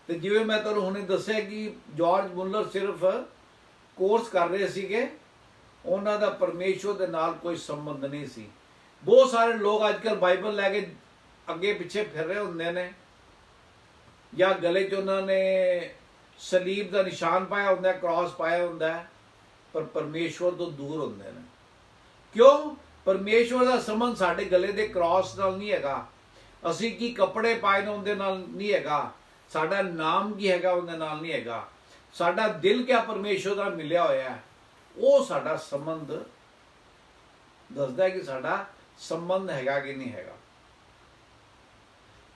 ਤੇ ਜਿਵੇਂ ਮੈਂ ਤੁਹਾਨੂੰ ਹੁਣੇ ਦੱਸਿਆ ਕਿ ਜਾਰਜ ਮੁਲਰ ਸਿਰਫ ਕੋਰਸ ਕਰ ਰਹੇ ਸੀਗੇ, ਉਹਨਾਂ ਦਾ ਪਰਮੇਸ਼ਵਰ ਦੇ ਨਾਲ ਕੋਈ ਸੰਬੰਧ ਨਹੀਂ ਸੀ। ਬਹੁਤ ਸਾਰੇ ਲੋਕ ਅੱਜ ਕੱਲ੍ਹ ਬਾਈਬਲ ਲੈ ਕੇ ਅੱਗੇ ਪਿੱਛੇ ਫਿਰ ਰਹੇ ਹੁੰਦੇ ਨੇ, ਜਾਂ ਗਲੇ 'ਚ ਉਹਨਾਂ ਨੇ ਸਲੀਬ ਦਾ ਨਿਸ਼ਾਨ ਪਾਇਆ ਹੁੰਦਾ, ਕ੍ਰਾਸ ਪਾਇਆ ਹੁੰਦਾ, ਪਰ ਪਰਮੇਸ਼ਵਰ ਤੋਂ ਦੂਰ ਹੁੰਦੇ ਨੇ। ਕਿਉਂ? ਪਰਮੇਸ਼ਵਰ ਦਾ ਸੰਬੰਧ ਸਾਡੇ ਗਲੇ ਦੇ ਕ੍ਰਾਸ ਨਾਲ ਨਹੀਂ ਹੈਗਾ, ਅਸੀਂ ਕੀ ਕੱਪੜੇ ਪਾਏ ਨੇ ਉਹਦੇ ਨਾਲ ਨਹੀਂ ਹੈਗਾ, ਸਾਡਾ ਨਾਮ ਕੀ ਹੈਗਾ ਉਹਦੇ ਨਾਲ ਨਹੀਂ ਹੈਗਾ, ਸਾਡਾ ਦਿਲ ਕਿਆ ਪਰਮੇਸ਼ਵਰ ਨਾਲ ਮਿਲਿਆ ਹੋਇਆ ਹੈ, ਉਹ ਸਾਡਾ ਸੰਬੰਧ ਦੱਸਦਾ ਹੈ ਕਿ ਸਾਡਾ ਸੰਬੰਧ ਹੈਗਾ ਕਿ ਨਹੀਂ ਹੈਗਾ।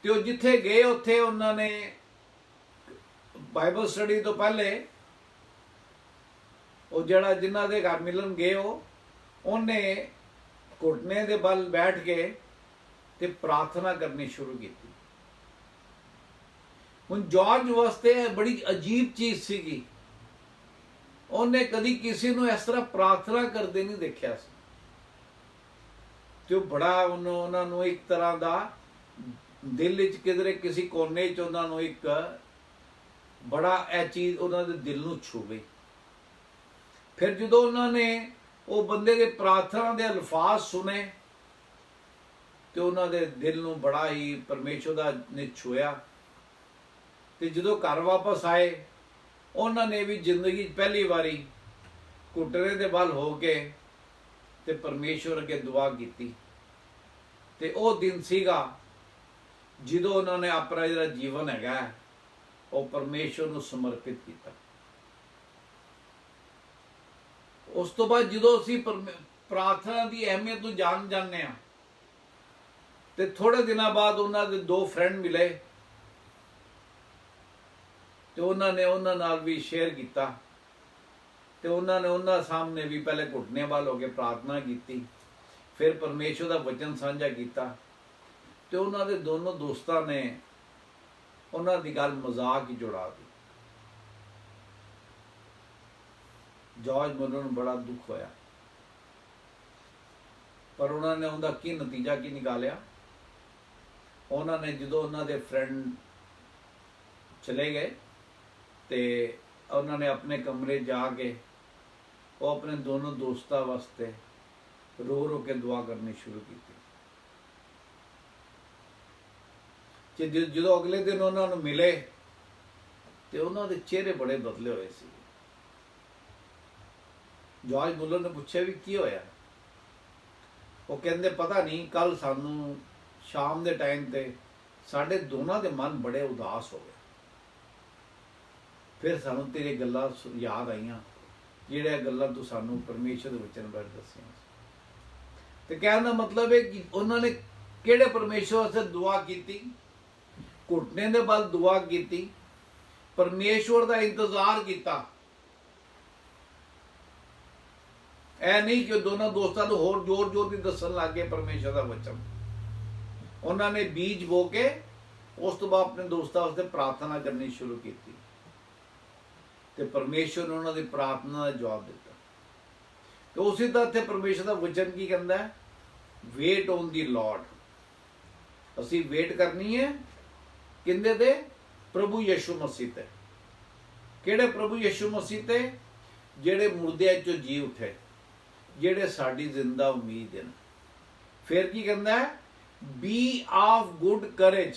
ਤੇ ਉਹ ਜਿੱਥੇ ਗਏ ਉੱਥੇ ਉਹਨਾਂ ਨੇ ਬਾਈਬਲ ਸਟੱਡੀ ਤੋਂ ਪਹਿਲੇ ਉਹ ਜਿਨ੍ਹਾਂ ਦੇ ਘਰ ਮਿਲਣ ਗਏ, ਉਹਨੇ ਘੁਟਨੇ ਦੇ ਬਲ ਬੈਠ ਕੇ ਤੇ ਪ੍ਰਾਰਥਨਾ ਕਰਨੀ ਸ਼ੁਰੂ ਕੀਤੀ। ਹੁਣ ਜਾਰਜ ਵਾਸਤੇ ਬੜੀ ਅਜੀਬ ਚੀਜ਼ ਸੀਗੀ, ਉਹਨੇ ਕਦੀ ਕਿਸੇ ਨੂੰ ਇਸ ਤਰ੍ਹਾਂ ਪ੍ਰਾਰਥਨਾ ਕਰਦੇ ਨਹੀਂ ਦੇਖਿਆ ਸੀ। ਤੇ ਉਹ ਬੜਾ ਉਹਨਾਂ ਨੂੰ ਇੱਕ ਤਰ੍ਹਾਂ ਦਾ ਦਿਲ ਵਿੱਚ ਕਿਧਰੇ ਕਿਸੇ ਕੋਨੇ 'ਚ ਉਹਨਾਂ ਨੂੰ ਇੱਕ ਬੜਾ ਇਹ ਚੀਜ਼ ਉਹਨਾਂ ਦੇ ਦਿਲ ਨੂੰ ਛੂ ਗਈ। ਫਿਰ ਜਦੋਂ ਉਹਨਾਂ ਨੇ ਉਹ ਬੰਦੇ ਦੇ ਪ੍ਰਾਰਥਨਾ ਦੇ ਅਲਫਾਜ਼ ਸੁਨੇ, ਤੇ ਉਹਨਾਂ ਦੇ ਦਿਲ ਨੂੰ ਬੜਾ ਹੀ ਪਰਮੇਸ਼ਵਰ ਦਾ ਨੇ ਛੂਇਆ। ਤੇ ਜਦੋਂ ਘਰ ਵਾਪਸ ਆਏ, ਉਹਨਾਂ ਨੇ ਵੀ ਜ਼ਿੰਦਗੀ 'ਚ ਪਹਿਲੀ ਵਾਰੀ ਘੁਟਨੇ ਦੇ ਬਲ ਹੋ ਕੇ ਤੇ ਪਰਮੇਸ਼ਵਰ ਅੱਗੇ ਦੁਆ ਕੀਤੀ। ਤੇ ਉਹ ਦਿਨ ਸੀਗਾ ਜਦੋਂ ਉਹਨਾਂ ਨੇ ਆਪਣਾ ਜਿਹੜਾ ਜੀਵਨ ਹੈਗਾ ਉਹ ਪਰਮੇਸ਼ਵਰ ਨੂੰ ਸਮਰਪਿਤ ਕੀਤਾ। ਉਸ ਤੋਂ ਬਾਅਦ ਜਦੋਂ ਅਸੀਂ ਪ੍ਰਾਰਥਨਾ ਦੀ ਅਹਿਮੀਅਤ ਨੂੰ ਜਾਣ ਜਾਂਦੇ ਹਾਂ, ਤੇ ਥੋੜੇ ਦਿਨਾਂ ਬਾਅਦ ਉਹਨਾਂ ਦੇ ਦੋ ਫਰੈਂਡ ਮਿਲੇ, ਤੇ ਉਹਨਾਂ ਨੇ ਉਹਨਾਂ ਨਾਲ ਵੀ ਸ਼ੇਅਰ ਕੀਤਾ, ਤੇ ਉਹਨਾਂ ਨੇ ਉਹਨਾਂ ਸਾਹਮਣੇ ਵੀ ਪਹਿਲੇ ਘੁਟਨੇ ਵੱਲ ਹੋ ਕੇ ਪ੍ਰਾਰਥਨਾ ਕੀਤੀ, ਫਿਰ ਪਰਮੇਸ਼ਵਰ ਦਾ ਵਚਨ ਸਾਂਝਾ ਕੀਤਾ। ਤੇ ਉਹਨਾਂ ਦੇ ਦੋਨੋਂ ਦੋਸਤਾਂ ਨੇ ਉਹਨਾਂ ਦੀ ਗੱਲ ਮਜ਼ਾਕ ਹੀ ਉਡਾ ਦਿੱਤੀ। ਜਾਰਜ ਮੁਲਰ ਨੂੰ ਬੜਾ ਦੁੱਖ ਹੋਇਆ, ਪਰ ਉਹਨਾਂ ਨੇ ਉਹਦਾ ਕੀ ਨਤੀਜਾ ਕੀ ਨਿਕਾਲਿਆ? ਉਹਨਾਂ ਨੇ ਜਦੋਂ ਉਹਨਾਂ ਦੇ ਫਰੈਂਡ ਚਲੇ ਗਏ, ਤੇ ਉਹਨਾਂ ਨੇ ਆਪਣੇ ਕਮਰੇ ਜਾ ਕੇ ਉਹ ਆਪਣੇ ਦੋਨੋਂ ਦੋਸਤਾਂ ਵਾਸਤੇ ਰੋ ਰੋ ਕੇ ਦੁਆ ਕਰਨੀ ਸ਼ੁਰੂ ਕੀਤੀ। ਜਦੋਂ ਅਗਲੇ ਦਿਨ ਉਹਨਾਂ ਨੂੰ ਮਿਲੇ, ਤੇ ਉਹਨਾਂ ਦੇ ਚਿਹਰੇ ਬੜੇ ਬਦਲੇ ਹੋਏ ਸੀ। ਜੋਰਜ ਮੁੱਲਰ ਨੇ ਪੁੱਛਿਆ ਵੀ ਕੀ ਹੋਇਆ। ਉਹ ਕਹਿੰਦੇ ਪਤਾ ਨਹੀਂ, ਕੱਲ ਸਾਨੂੰ ਸ਼ਾਮ ਦੇ ਟਾਈਮ ਤੇ ਸਾਡੇ ਦੋਨਾਂ ਦੇ ਮਨ ਬੜੇ ਉਦਾਸ ਹੋ ਗਏ। ਫਿਰ ਸਾਨੂੰ ਤੇਰੇ ਗੱਲਾਂ ਯਾਦ ਆਈਆਂ, ਜਿਹੜੀਆਂ ਗੱਲਾਂ ਤੂੰ ਸਾਨੂੰ ਪਰਮੇਸ਼ਰ ਦੇ ਵਚਨ ਬਾਰੇ ਦੱਸੀਆਂ। ਤੇ ਕਹਿਣ ਦਾ ਮਤਲਬ ਹੈ ਕਿ ਉਹਨਾਂ ਨੇ ਕਿਹੜੇ ਪਰਮੇਸ਼ਰ ਵਾਸਤੇ ਦੁਆ ਕੀਤੀ? ਘੁਟਨੇ ਦੇ ਬਲ ਦੁਆ ਕੀਤੀ, ਪਰਮੇਸ਼ਵਰ ਦਾ ਇੰਤਜ਼ਾਰ ਕੀਤਾ। ਇਹ ਨਹੀਂ ਕਿ ਦੋਨਾਂ ਦੋਸਤਾਂ ਨੂੰ ਹੋਰ ਜ਼ੋਰ ਜ਼ੋਰ ਦੀ ਦੱਸਣ ਲੱਗ ਗਏ ਪਰਮੇਸ਼ਰ ਦਾ ਵਚਨ। ਉਹਨਾਂ ਨੇ ਬੀਜ ਬੋ ਕੇ ਉਸ ਤੋਂ ਬਾਅਦ ਆਪਣੇ ਦੋਸਤਾਂ ਵਾਸਤੇ ਪ੍ਰਾਰਥਨਾ ਕਰਨੀ ਸ਼ੁਰੂ ਕੀਤੀ ਤੇ ਪਰਮੇਸ਼ਰ ਨੇ ਉਹਨਾਂ ਦੀ ਪ੍ਰਾਰਥਨਾ ਦਾ ਜਵਾਬ ਦਿੱਤਾ। ਤੇ ਉਸੇ ਤਰ੍ਹਾਂ ਇੱਥੇ ਪਰਮੇਸ਼ਰ ਦਾ ਵਚਨ ਕੀ ਕਹਿੰਦਾ ਹੈ? Wait on the Lord. ਅਸੀਂ ਵੇਟ ਕਰਨੀ ਹੈ ਕਿੰਦੇ ਤੇ? ਪ੍ਰਭੂ ਯਿਸੂ ਮਸੀਹ ਤੇ। ਕਿਹੜੇ ਪ੍ਰਭੂ ਯਿਸੂ ਮਸੀਹ ਤੇ? ਜਿਹੜੇ ਮੁਰਦਿਆਂ ਚੋਂ ਜੀ ਉਠੇ, ਜਿਹੜੇ ਸਾਡੀ ਜ਼ਿੰਦਾ ਉਮੀਦ ਹਨ। ਫਿਰ ਕੀ ਕਹਿੰਦਾ ਹੈ? B of good craze.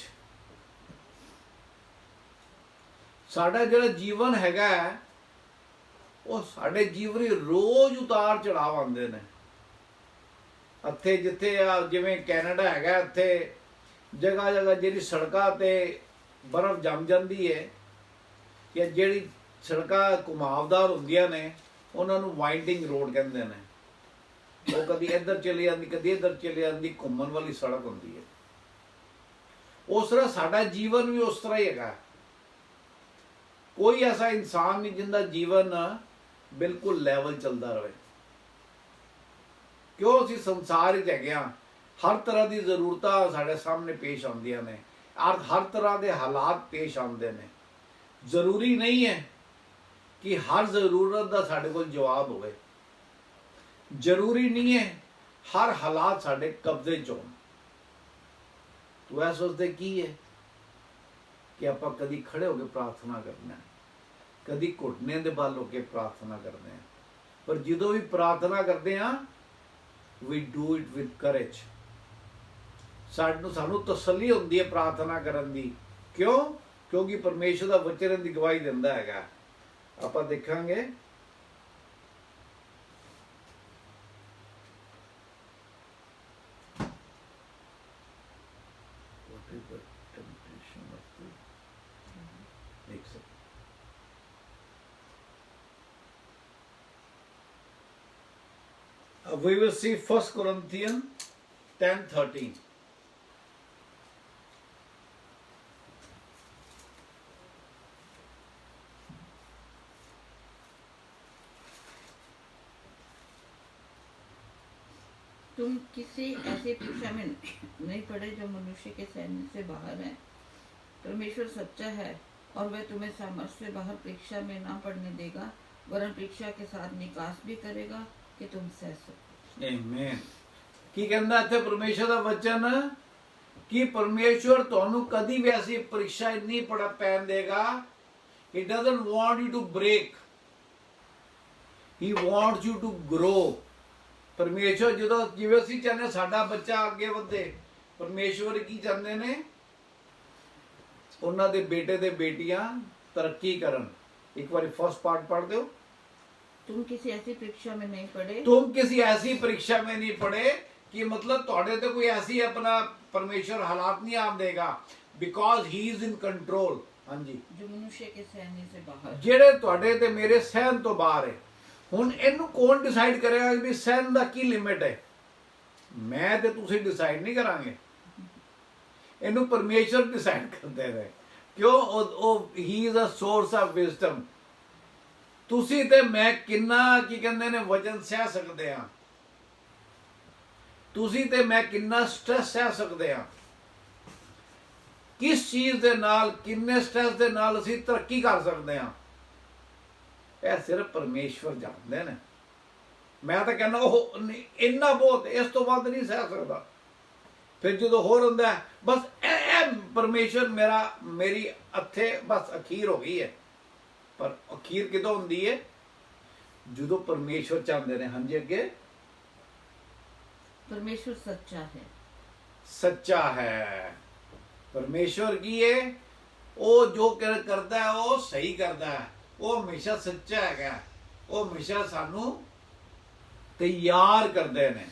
ਸਾਡਾ ਜਿਹੜਾ ਜੀਵਨ ਹੈਗਾ ਉਹ ਸਾਡੇ ਜੀਵਨ ਵਿੱਚ ਰੋਜ਼ ਉਤਾਰ ਚੜਾਵ ਆਉਂਦੇ ਨੇ। ਇੱਥੇ ਜਿੱਥੇ ਆ ਜਿਵੇਂ ਕੈਨੇਡਾ ਹੈਗਾ, ਇੱਥੇ ਜਗ੍ਹਾ ਜਗ੍ਹਾ ਜਿਹੜੀ ਸੜਕਾਂ ਤੇ ਬਰਫ਼ ਜੰਮ ਜਾਂਦੀ ਹੈ ਜਾਂ ਜਿਹੜੀ ਸੜਕਾਂ ਘੁਮਾਵਦਾਰ ਹੁੰਦੀਆਂ ਨੇ ਉਹਨਾਂ ਨੂੰ ਵਾਈਂਡਿੰਗ ਰੋਡ ਕਹਿੰਦੇ ਨੇ। ਉਹ ਕਦੀ ਇੱਧਰ ਚਲੀ ਜਾਂਦੀ, ਕਦੀ ਇੱਧਰ ਚਲੀ ਜਾਂਦੀ, ਘੁੰਮਣ ਵਾਲੀ ਸੜਕ ਹੁੰਦੀ ਹੈ। ਉਸ ਤਰ੍ਹਾਂ ਸਾਡਾ ਜੀਵਨ ਵੀ ਉਸ ਤਰ੍ਹਾਂ ਹੀ ਹੈਗਾ। ਕੋਈ ਐਸਾ ਇਨਸਾਨ ਨਹੀਂ ਜਿੰਦਾ ਜੀਵਨ ਬਿਲਕੁਲ ਲੈਵਲ ਚੱਲਦਾ ਰਹੇ। ਕਿਉਂ? ਅਸੀਂ ਸੰਸਾਰ ਵਿੱਚ ਹੈਗੇ ਹਾਂ। ਹਰ ਤਰ੍ਹਾਂ ਦੀ ਜ਼ਰੂਰਤਾਂ ਸਾਡੇ ਸਾਹਮਣੇ ਪੇਸ਼ ਆਉਂਦੀਆਂ ਨੇ, ਔਰ ਹਰ ਤਰ੍ਹਾਂ ਦੇ ਹਾਲਾਤ ਪੇਸ਼ ਆਉਂਦੇ ਨੇ। ਜ਼ਰੂਰੀ ਨਹੀਂ ਹੈ ਕਿ ਹਰ ਜ਼ਰੂਰਤ ਦਾ ਸਾਡੇ ਕੋਲ ਜਵਾਬ ਹੋਵੇ। ਜ਼ਰੂਰੀ ਨਹੀਂ ਹੈ ਹਰ ਹਾਲਾਤ ਸਾਡੇ ਕਬਜ਼ੇ 'ਚ ਹੋਣ। ਤੂੰ ਇਹ ਸੋਚਦੇ ਕੀ ਹੈ ਕਿ ਆਪਾਂ ਕਦੀ ਖੜੇ ਹੋ ਕੇ ਪ੍ਰਾਰਥਨਾ ਕਰਨਾ, ਕਦੀ ਘੁਟਨੇ ਦੇ ਬਲ ਹੋ ਕੇ ਪ੍ਰਾਰਥਨਾ ਕਰਦੇ ਹਾਂ। ਪਰ ਜਦੋਂ ਵੀ ਪ੍ਰਾਰਥਨਾ ਕਰਦੇ ਹਾਂ we do it with courage। ਸਾਨੂੰ ਤਸੱਲੀ ਹੁੰਦੀ ਹੈ ਪ੍ਰਾਰਥਨਾ ਕਰਨ ਦੀ। ਕਿਉਂ? ਕਿਉਂਕਿ ਪਰਮੇਸ਼ਰ ਦਾ ਵਚਨ ਦੀ ਗਵਾਹੀ ਦਿੰਦਾ ਹੈਗਾ। ਆਪਾਂ ਦੇਖਾਂਗੇ we will see 1 Corinthians 10:13। तुम किसी ऐसी परीक्षा में नहीं पड़े जो मनुष्य के सहने से बाहर है। परमेश्वर सच्चा है और वह तुम्हें सामर्थ्य से बाहर परीक्षा में ना पड़ने देगा, वरन परीक्षा के साथ निकास भी करेगा कि तुम सह सको। आमीन। ਕੀ ਕਹਿੰਦਾ ਇੱਥੇ ਪਰਮੇਸ਼ਰ ਦਾ ਵਚਨ? ਕਿ ਪਰਮੇਸ਼ਰ ਤੁਹਾਨੂੰ ਕਦੀ ਵੀ ਐਸੀ ਪ੍ਰੀਖਿਆ ਨਹੀਂ ਪੈਣ ਦੇਗਾ। He doesn't want you to break, he wants you to grow। ਪਰਮੇਸ਼ਰ ਜਦੋਂ ਜਿਵੇਂ ਅਸੀਂ ਚਾਹੁੰਦੇ ਸਾਡਾ ਬੱਚਾ ਅੱਗੇ ਵਧੇ, ਪਰਮੇਸ਼ਰ ਕੀ ਚਾਹੁੰਦੇ ਨੇ? ਉਹਨਾਂ ਦੇ ਬੇਟੇ ਤੇ ਬੇਟੀਆਂ ਤਰੱਕੀ ਕਰਨ। ਇੱਕ ਵਾਰੀ ਫਸਟ ਪਾर्ट पढ़ दो। तुम किसी ऐसी परीक्षा में नहीं पड़े, तुम किसी ऐसी परीक्षा में नहीं पड़े कि मतलब ਤੁਹਾਡੇ ਤੇ ਕੋਈ ਐਸੀ ਆਪਣਾ ਪਰਮੇਸ਼ਰ ਹਾਲਾਤ ਨਹੀਂ ਆਉਣ ਦੇਗਾ। Because he is in control. ਹਾਂਜੀ, ਜੋ ਮਨੁੱਖ ਕੇ ਸਹਿਣੇ ਸੇ ਬਾਹਰ, ਜਿਹੜੇ ਤੁਹਾਡੇ ਤੇ ਮੇਰੇ ਸਹਿਣ ਤੋਂ ਬਾਹਰ ਹੈ। ਹੁਣ ਇਹਨੂੰ ਕੌਣ ਡਿਸਾਈਡ ਕਰੇਗਾ ਵੀ ਸਹਿਣ ਦਾ ਕੀ ਲਿਮਿਟ ਹੈ? ਮੈਂ ਤੇ ਤੁਸੀਂ ਡਿਸਾਈਡ ਨਹੀਂ ਕਰਾਂਗੇ, ਇਹਨੂੰ ਪਰਮੇਸ਼ਰ ਡਿਸਾਈਡ ਕਰਦੇ ਨੇ। ਕਿਉਂ? ਉਹ he is a source of wisdom. ਤੁਸੀਂ ਤੇ ਮੈਂ ਕਿੰਨਾ ਕੀ ਕਹਿੰਦੇ ਨੇ ਵਜਨ ਸਹਿ ਸਕਦੇ ਹਾਂ, ਤੁਸੀਂ ਤੇ ਮੈਂ ਕਿੰਨਾ ਸਟ੍ਰੈਸ ਸਹਿ ਸਕਦੇ ਹਾਂ, ਕਿਸ ਚੀਜ਼ ਦੇ ਨਾਲ, ਕਿੰਨੇ ਸਟ੍ਰੈਸ ਦੇ ਨਾਲ ਅਸੀਂ ਤਰੱਕੀ ਕਰ ਸਕਦੇ ਹਾਂ, ਇਹ ਸਿਰਫ ਪਰਮੇਸ਼ਵਰ ਜਾਣਦੇ ਨੇ। ਮੈਂ ਤਾਂ ਕਹਿੰਦਾ ਉਹ ਇੰਨਾ ਬਹੁਤ, ਇਸ ਤੋਂ ਵੱਧ ਨਹੀਂ ਸਹਿ ਸਕਦਾ। ਫਿਰ ਜਦੋਂ ਹੋਰ ਹੁੰਦਾ ਬਸ ਇਹ ਪਰਮੇਸ਼ਵਰ ਮੇਰੀ ਇੱਥੇ ਬਸ ਅਖੀਰ ਹੋ ਗਈ ਹੈ। ਪਰ ਅਖੀਰ ਕਿਦੋਂ ਹੁੰਦੀ ਹੈ? ਜਦੋਂ ਪਰਮੇਸ਼ਵਰ ਚਾਹੁੰਦੇ ਨੇ। ਹਾਂਜੀ, ਅੱਗੇ। परमेश्वर सच्चा है, सच्चा है। परमेश्वर की है वो जो करता है वो सही करता है। वो हमेशा सच्चा है, वो हमेशा सानू ਤਿਆਰ ਕਰਦੇ ਨੇ।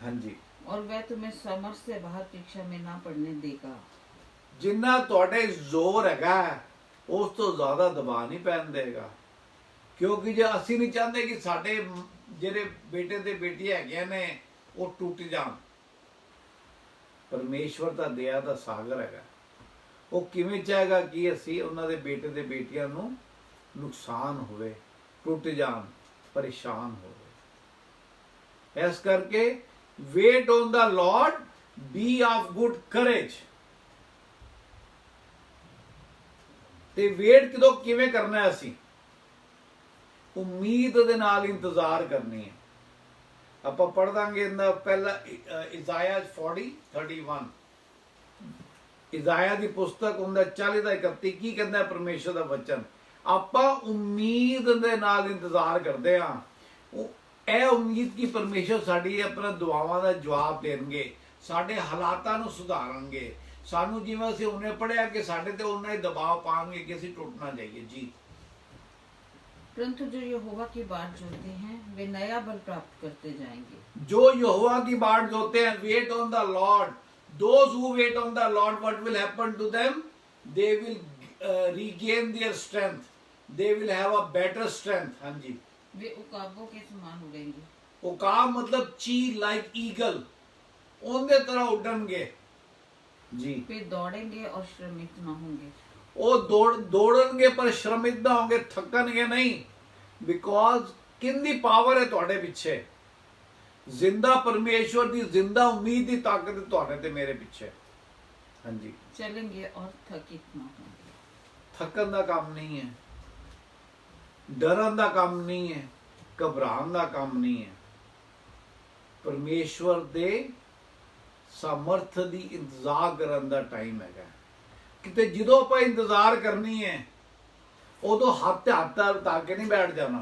ਹਾਂਜੀ, और वह तुम्हें समझ से बाहर परीक्षा में ना पढ़ने देगा। ਜਿੰਨਾ ਤੁਹਾਡੇ ਜ਼ੋਰ ਹੈਗਾ ਉਸ ਤੋਂ ਜ਼ਿਆਦਾ ਦਬਾਅ ਨਹੀਂ ਪੈਣ ਦੇਗਾ, ਕਿਉਂਕਿ ਜੇ ਅਸੀਂ ਨਹੀਂ ਚਾਹੁੰਦੇ ਕਿ ਸਾਡੇ ਜਿਹੜੇ ਬੇਟੇ ਤੇ ਬੇਟੀਆਂ ਹੈਗੀਆਂ ਨੇ ਉਹ ਟੁੱਟ ਜਾਣ। ਪਰਮੇਸ਼ਵਰ ਤਾਂ ਦਇਆ ਦਾ ਸਾਗਰ ਹੈਗਾ, ਉਹ ਕਿਵੇਂ ਚਾਹੇਗਾ ਕਿ ਅਸੀਂ ਉਹਨਾਂ ਦੇ ਬੇਟੇ ਤੇ ਬੇਟੀਆਂ ਨੂੰ ਨੁਕਸਾਨ ਹੋਵੇ, ਟੁੱਟ ਜਾਣ, ਪਰੇਸ਼ਾਨ ਹੋਵੇ। ਇਸ ਕਰਕੇ wait on the Lord, be of good courage. ਤੇ ਵੇਟ ਕਿਵੇਂ ਕਰਨਾ ਹੈ? ਅਸੀਂ ਉਮੀਦ ਦੇ ਨਾਲ ਇੰਤਜ਼ਾਰ ਕਰਨੀ ਹੈ। ਆਪਾਂ ਪੜ੍ਹ ਦਾਂਗੇ ਪਹਿਲਾ ਇਜ਼ਾਇਆ 40:31, ਇਜ਼ਾਇਆ ਦੀ ਪੁਸਤਕ ਉਹਦਾ 40:31 ਕੀ ਕਹਿੰਦਾ ਪਰਮੇਸ਼ਰ ਦਾ ਵਚਨ? ਆਪਾਂ ਉਮੀਦ ਦੇ ਨਾਲ ਇੰਤਜ਼ਾਰ ਕਰਦੇ ਹਾਂ, ਇਹ ਉਮੀਦ ਕਿ ਪਰਮੇਸ਼ਰ ਸਾਡੀ ਆਪਣਾ ਦੁਆਵਾਂ ਦਾ ਜਵਾਬ ਦੇਣਗੇ, ਸਾਡੇ ਹਾਲਾਤਾਂ ਨੂੰ ਸੁਧਾਰਨਗੇ, ਸਾਨੂੰ ਜਿਵੇਂ ਅਸੀਂ ਉਹਨੇ ਪੜ੍ਹਿਆ ਕਿ ਸਾਡੇ ਤੇ ਉਹਨਾਂ ਹੀ ਦਬਾਅ ਪਾਉਣਗੇ ਕਿ ਅਸੀਂ ਟੁੱਟ ਨਾ ਜਾਈਏ। ਜੀ, परंतु जो यहोवा की बाट जोते हैं वे नया बल प्राप्त करते जाएंगे। जो यहोवा की बाट जोते हैं, wait on the Lord, those who wait on the Lord, what will happen to them? They will regain their strength, they will have a better strength। हाँ जी, वे उकाबों के समान उड़ेंगे। उकाब मतलब चील, लाइक ईगल, उनके तरह उड़नगे। जी, वे दौड़ेंगे और श्रमित न होंगे। वो दौड़नगे पर श्रमित ना होंगे, थकनगे नहीं। बिकॉज किंदी पावर है तुहाडे पिछे, जिंदा परमेश्वर दी जिंदा उम्मीद दी ताकत है तुहाडे ते मेरे पिछे। हाँ जी, चलेंगे और थकित न होंगे। थकन दा काम नहीं है, डरन दा काम नहीं है, घबरान दा काम नहीं है। परमेश्वर दे सामर्थ दी इंतजार करन दा टाइम है। ਕਿਤੇ ਜਦੋਂ ਆਪਾਂ ਇੰਤਜ਼ਾਰ ਕਰਨੀ ਹੈ ਉਦੋਂ ਹੱਥ ਉਤਾ ਕੇ ਨਹੀਂ ਬੈਠ ਜਾਣਾ।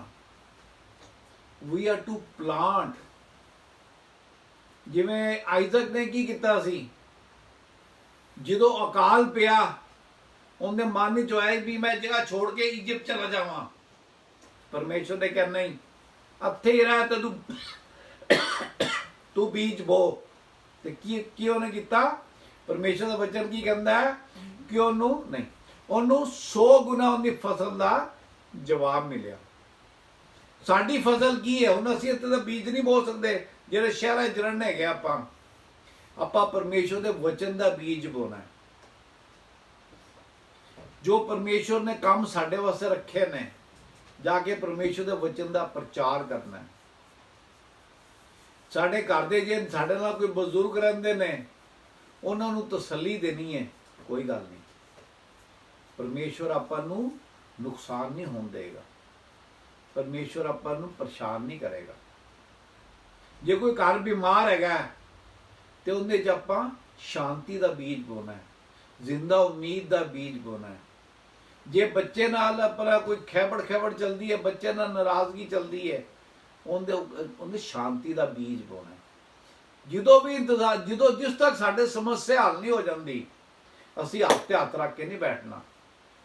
We are to plant. ਜਿਵੇਂ ਆਈਜ਼ਕ ਨੇ ਕੀ ਕੀਤਾ ਸੀ, ਜਦੋਂ ਅਕਾਲ ਪਿਆ ਉਹਦੇ ਮਨ ਵਿੱਚ ਆਇਆ ਵੀ ਮੈਂ ਜਗ੍ਹਾ ਛੋੜ ਕੇ ਇਜਿਪਟ ਚਲਾ ਜਾਵਾਂ। ਪਰਮੇਸ਼ਰ ਨੇ ਕਿਹਾ ਨਹੀਂ, ਇੱਥੇ ਹੀ ਰਹਿ ਤੇ ਤੂੰ ਬੀਜ ਬੋ। ਤੇ ਕੀ ਉਹਨੇ ਕੀਤਾ? ਪਰਮੇਸ਼ਰ ਦਾ ਵਚਨ ਕੀ ਕਹਿੰਦਾ ਹੈ ਕਿ ਉਹਨੂੰ 100 ਗੁਣਾ ਉਹਦੀ ਫਸਲ ਦਾ ਜਵਾਬ ਮਿਲਿਆ। ਸਾਡੀ ਫਸਲ ਕੀ ਹੈ? ਹੁਣ ਅਸੀਂ ਇੱਥੇ ਤਾਂ ਬੀਜ ਨਹੀਂ ਬੋ ਸਕਦੇ ਜਿਹੜੇ ਸ਼ਹਿਰਾਂ 'ਚ ਰਹਿੰਦੇ ਹੈਗੇ। ਆਪਾਂ ਪਰਮੇਸ਼ਰ ਦੇ ਵਚਨ ਦਾ ਬੀਜ ਬੋਣਾ ਹੈ। ਜੋ ਪਰਮੇਸ਼ਰ ਨੇ ਕੰਮ ਸਾਡੇ ਵਾਸਤੇ ਰੱਖੇ ਨੇ, ਜਾ ਕੇ ਪਰਮੇਸ਼ਰ ਦੇ ਵਚਨ ਦਾ ਪ੍ਰਚਾਰ ਕਰਨਾ ਹੈ। ਸਾਡੇ ਘਰ ਦੇ ਜੇ ਸਾਡੇ ਨਾਲ ਕੋਈ ਬਜ਼ੁਰਗ ਰਹਿੰਦੇ ਨੇ, ਉਹਨਾਂ ਨੂੰ ਤਸੱਲੀ ਦੇਣੀ ਹੈ, ਕੋਈ ਗੱਲ ਨਹੀਂ, ਪਰਮੇਸ਼ਵਰ ਆਪਾਂ ਨੂੰ ਨੁਕਸਾਨ ਨਹੀਂ ਹੋਣ ਦੇਗਾ, ਪਰਮੇਸ਼ਵਰ ਆਪਾਂ ਨੂੰ ਪਰੇਸ਼ਾਨ ਨਹੀਂ ਕਰੇਗਾ। ਜੇ ਕੋਈ ਘਰ ਬਿਮਾਰ ਹੈਗਾ ਤੇ ਉਹਦੇ 'ਚ ਆਪਾਂ ਸ਼ਾਂਤੀ ਦਾ ਬੀਜ ਬੋਣਾ ਹੈ, ਜ਼ਿੰਦਾ ਉਮੀਦ ਦਾ ਬੀਜ ਬੋਣਾ ਹੈ। ਜੇ ਬੱਚੇ ਨਾਲ ਆਪਣਾ ਕੋਈ ਖੈਬੜ ਚਲਦੀ ਹੈ, ਬੱਚੇ ਨਾਲ ਨਾਰਾਜ਼ਗੀ ਚਲਦੀ ਹੈ, ਉਹਦੇ ਸ਼ਾਂਤੀ ਦਾ ਬੀਜ ਬੋਣਾ ਹੈ। ਜਦੋਂ ਵੀ ਇੰਤਜ਼ਾਰ, ਜਿਸ ਤੱਕ ਸਾਡੇ ਸਮੱਸਿਆ ਹੱਲ ਨਹੀਂ ਹੋ ਜਾਂਦੀ, ਅਸੀਂ ਹੱਥ ਤੇ ਹੱਥ ਰੱਖ ਕੇ ਨਹੀਂ ਬੈਠਣਾ,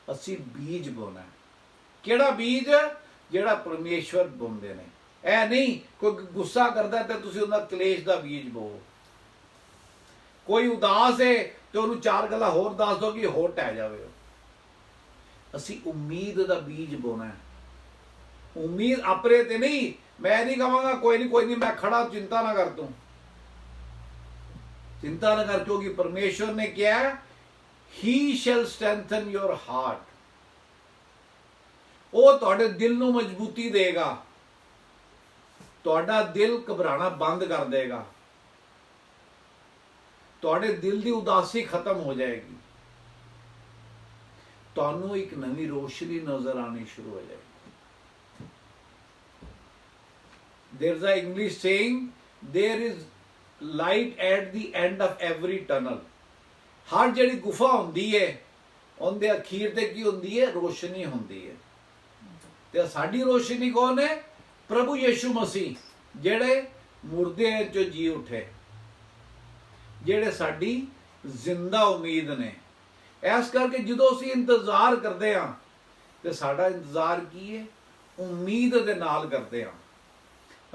ਅਸੀਂ ਬੀਜ ਬੋਣਾ ਹੈ। ਕਿਹੜਾ ਬੀਜ? ਜਿਹੜਾ ਪਰਮੇਸ਼ਵਰ ਬੋਂਦੇ ਨੇ। ਇਹ ਨਹੀਂ ਕੋਈ ਗੁੱਸਾ ਕਰਦਾ ਤੇ ਤੁਸੀਂ ਉਹਦਾ ਕਲੇਸ਼ ਦਾ ਬੀਜ ਬੋਵੋ। ਕੋਈ ਉਦਾਸ ਹੈ ਤੇ ਉਹਨੂੰ 4 ਗੱਲਾਂ ਹੋਰ ਦੱਸ ਦੋ ਕਿ ਹੋਰ ਟਹਿ ਜਾਵੇ। ਅਸੀਂ ਉਮੀਦ ਦਾ ਬੀਜ ਬੋਣਾ ਹੈ। ਉਮੀਦ ਆਪਣੇ ਤੇ ਨਹੀਂ। ਮੈਂ ਨਹੀਂ ਕਹਾਂਗਾ ਕੋਈ ਨਹੀਂ ਮੈਂ ਖੜਾ, ਚਿੰਤਾ ਨਾ ਕਰ, ਤੂੰ चिंता न कर, क्योंकि परमेश्वर ने क्या है, ही शैल स्ट्रेंथन योर हार्ट। वो तुहाडे दिल नूं मजबूती देगा, तुहाडा दिल घबराना बंद कर देगा, तुहाडे दिल की उदासी खत्म हो जाएगी, तुहानूं एक नवी रोशनी नजर आनी शुरू हो जाएगी। There is a English saying, there is light at the end of every tunnel। हर ਜਿਹੜੀ ਗੁਫਾ ਹੁੰਦੀ ਹੈ ਉਹਦੇ ਅਖੀਰ ਤੇ ਕੀ ਹੁੰਦੀ ਹੈ? ਰੋਸ਼ਨੀ ਹੁੰਦੀ ਹੈ। ਤੇ ਸਾਡੀ ਰੋਸ਼ਨੀ ਕੌਣ ਹੈ? ਪ੍ਰਭੂ ਯਿਸੂ ਮਸੀਹ, ਜਿਹੜੇ ਮੁਰਦਿਆਂ ਚੋਂ ਜੀ ਉੱਠੇ, ਜਿਹੜੇ ਸਾਡੀ ਜ਼ਿੰਦਾ ਉਮੀਦ ਨੇ। ਇਸ ਕਰਕੇ ਜਦੋਂ ਅਸੀਂ ਇੰਤਜ਼ਾਰ ਕਰਦੇ ਹਾਂ ਤੇ ਸਾਡਾ ਇੰਤਜ਼ਾਰ ਕੀ ਹੈ? ਉਮੀਦ ਦੇ ਨਾਲ ਕਰਦੇ ਹਾਂ।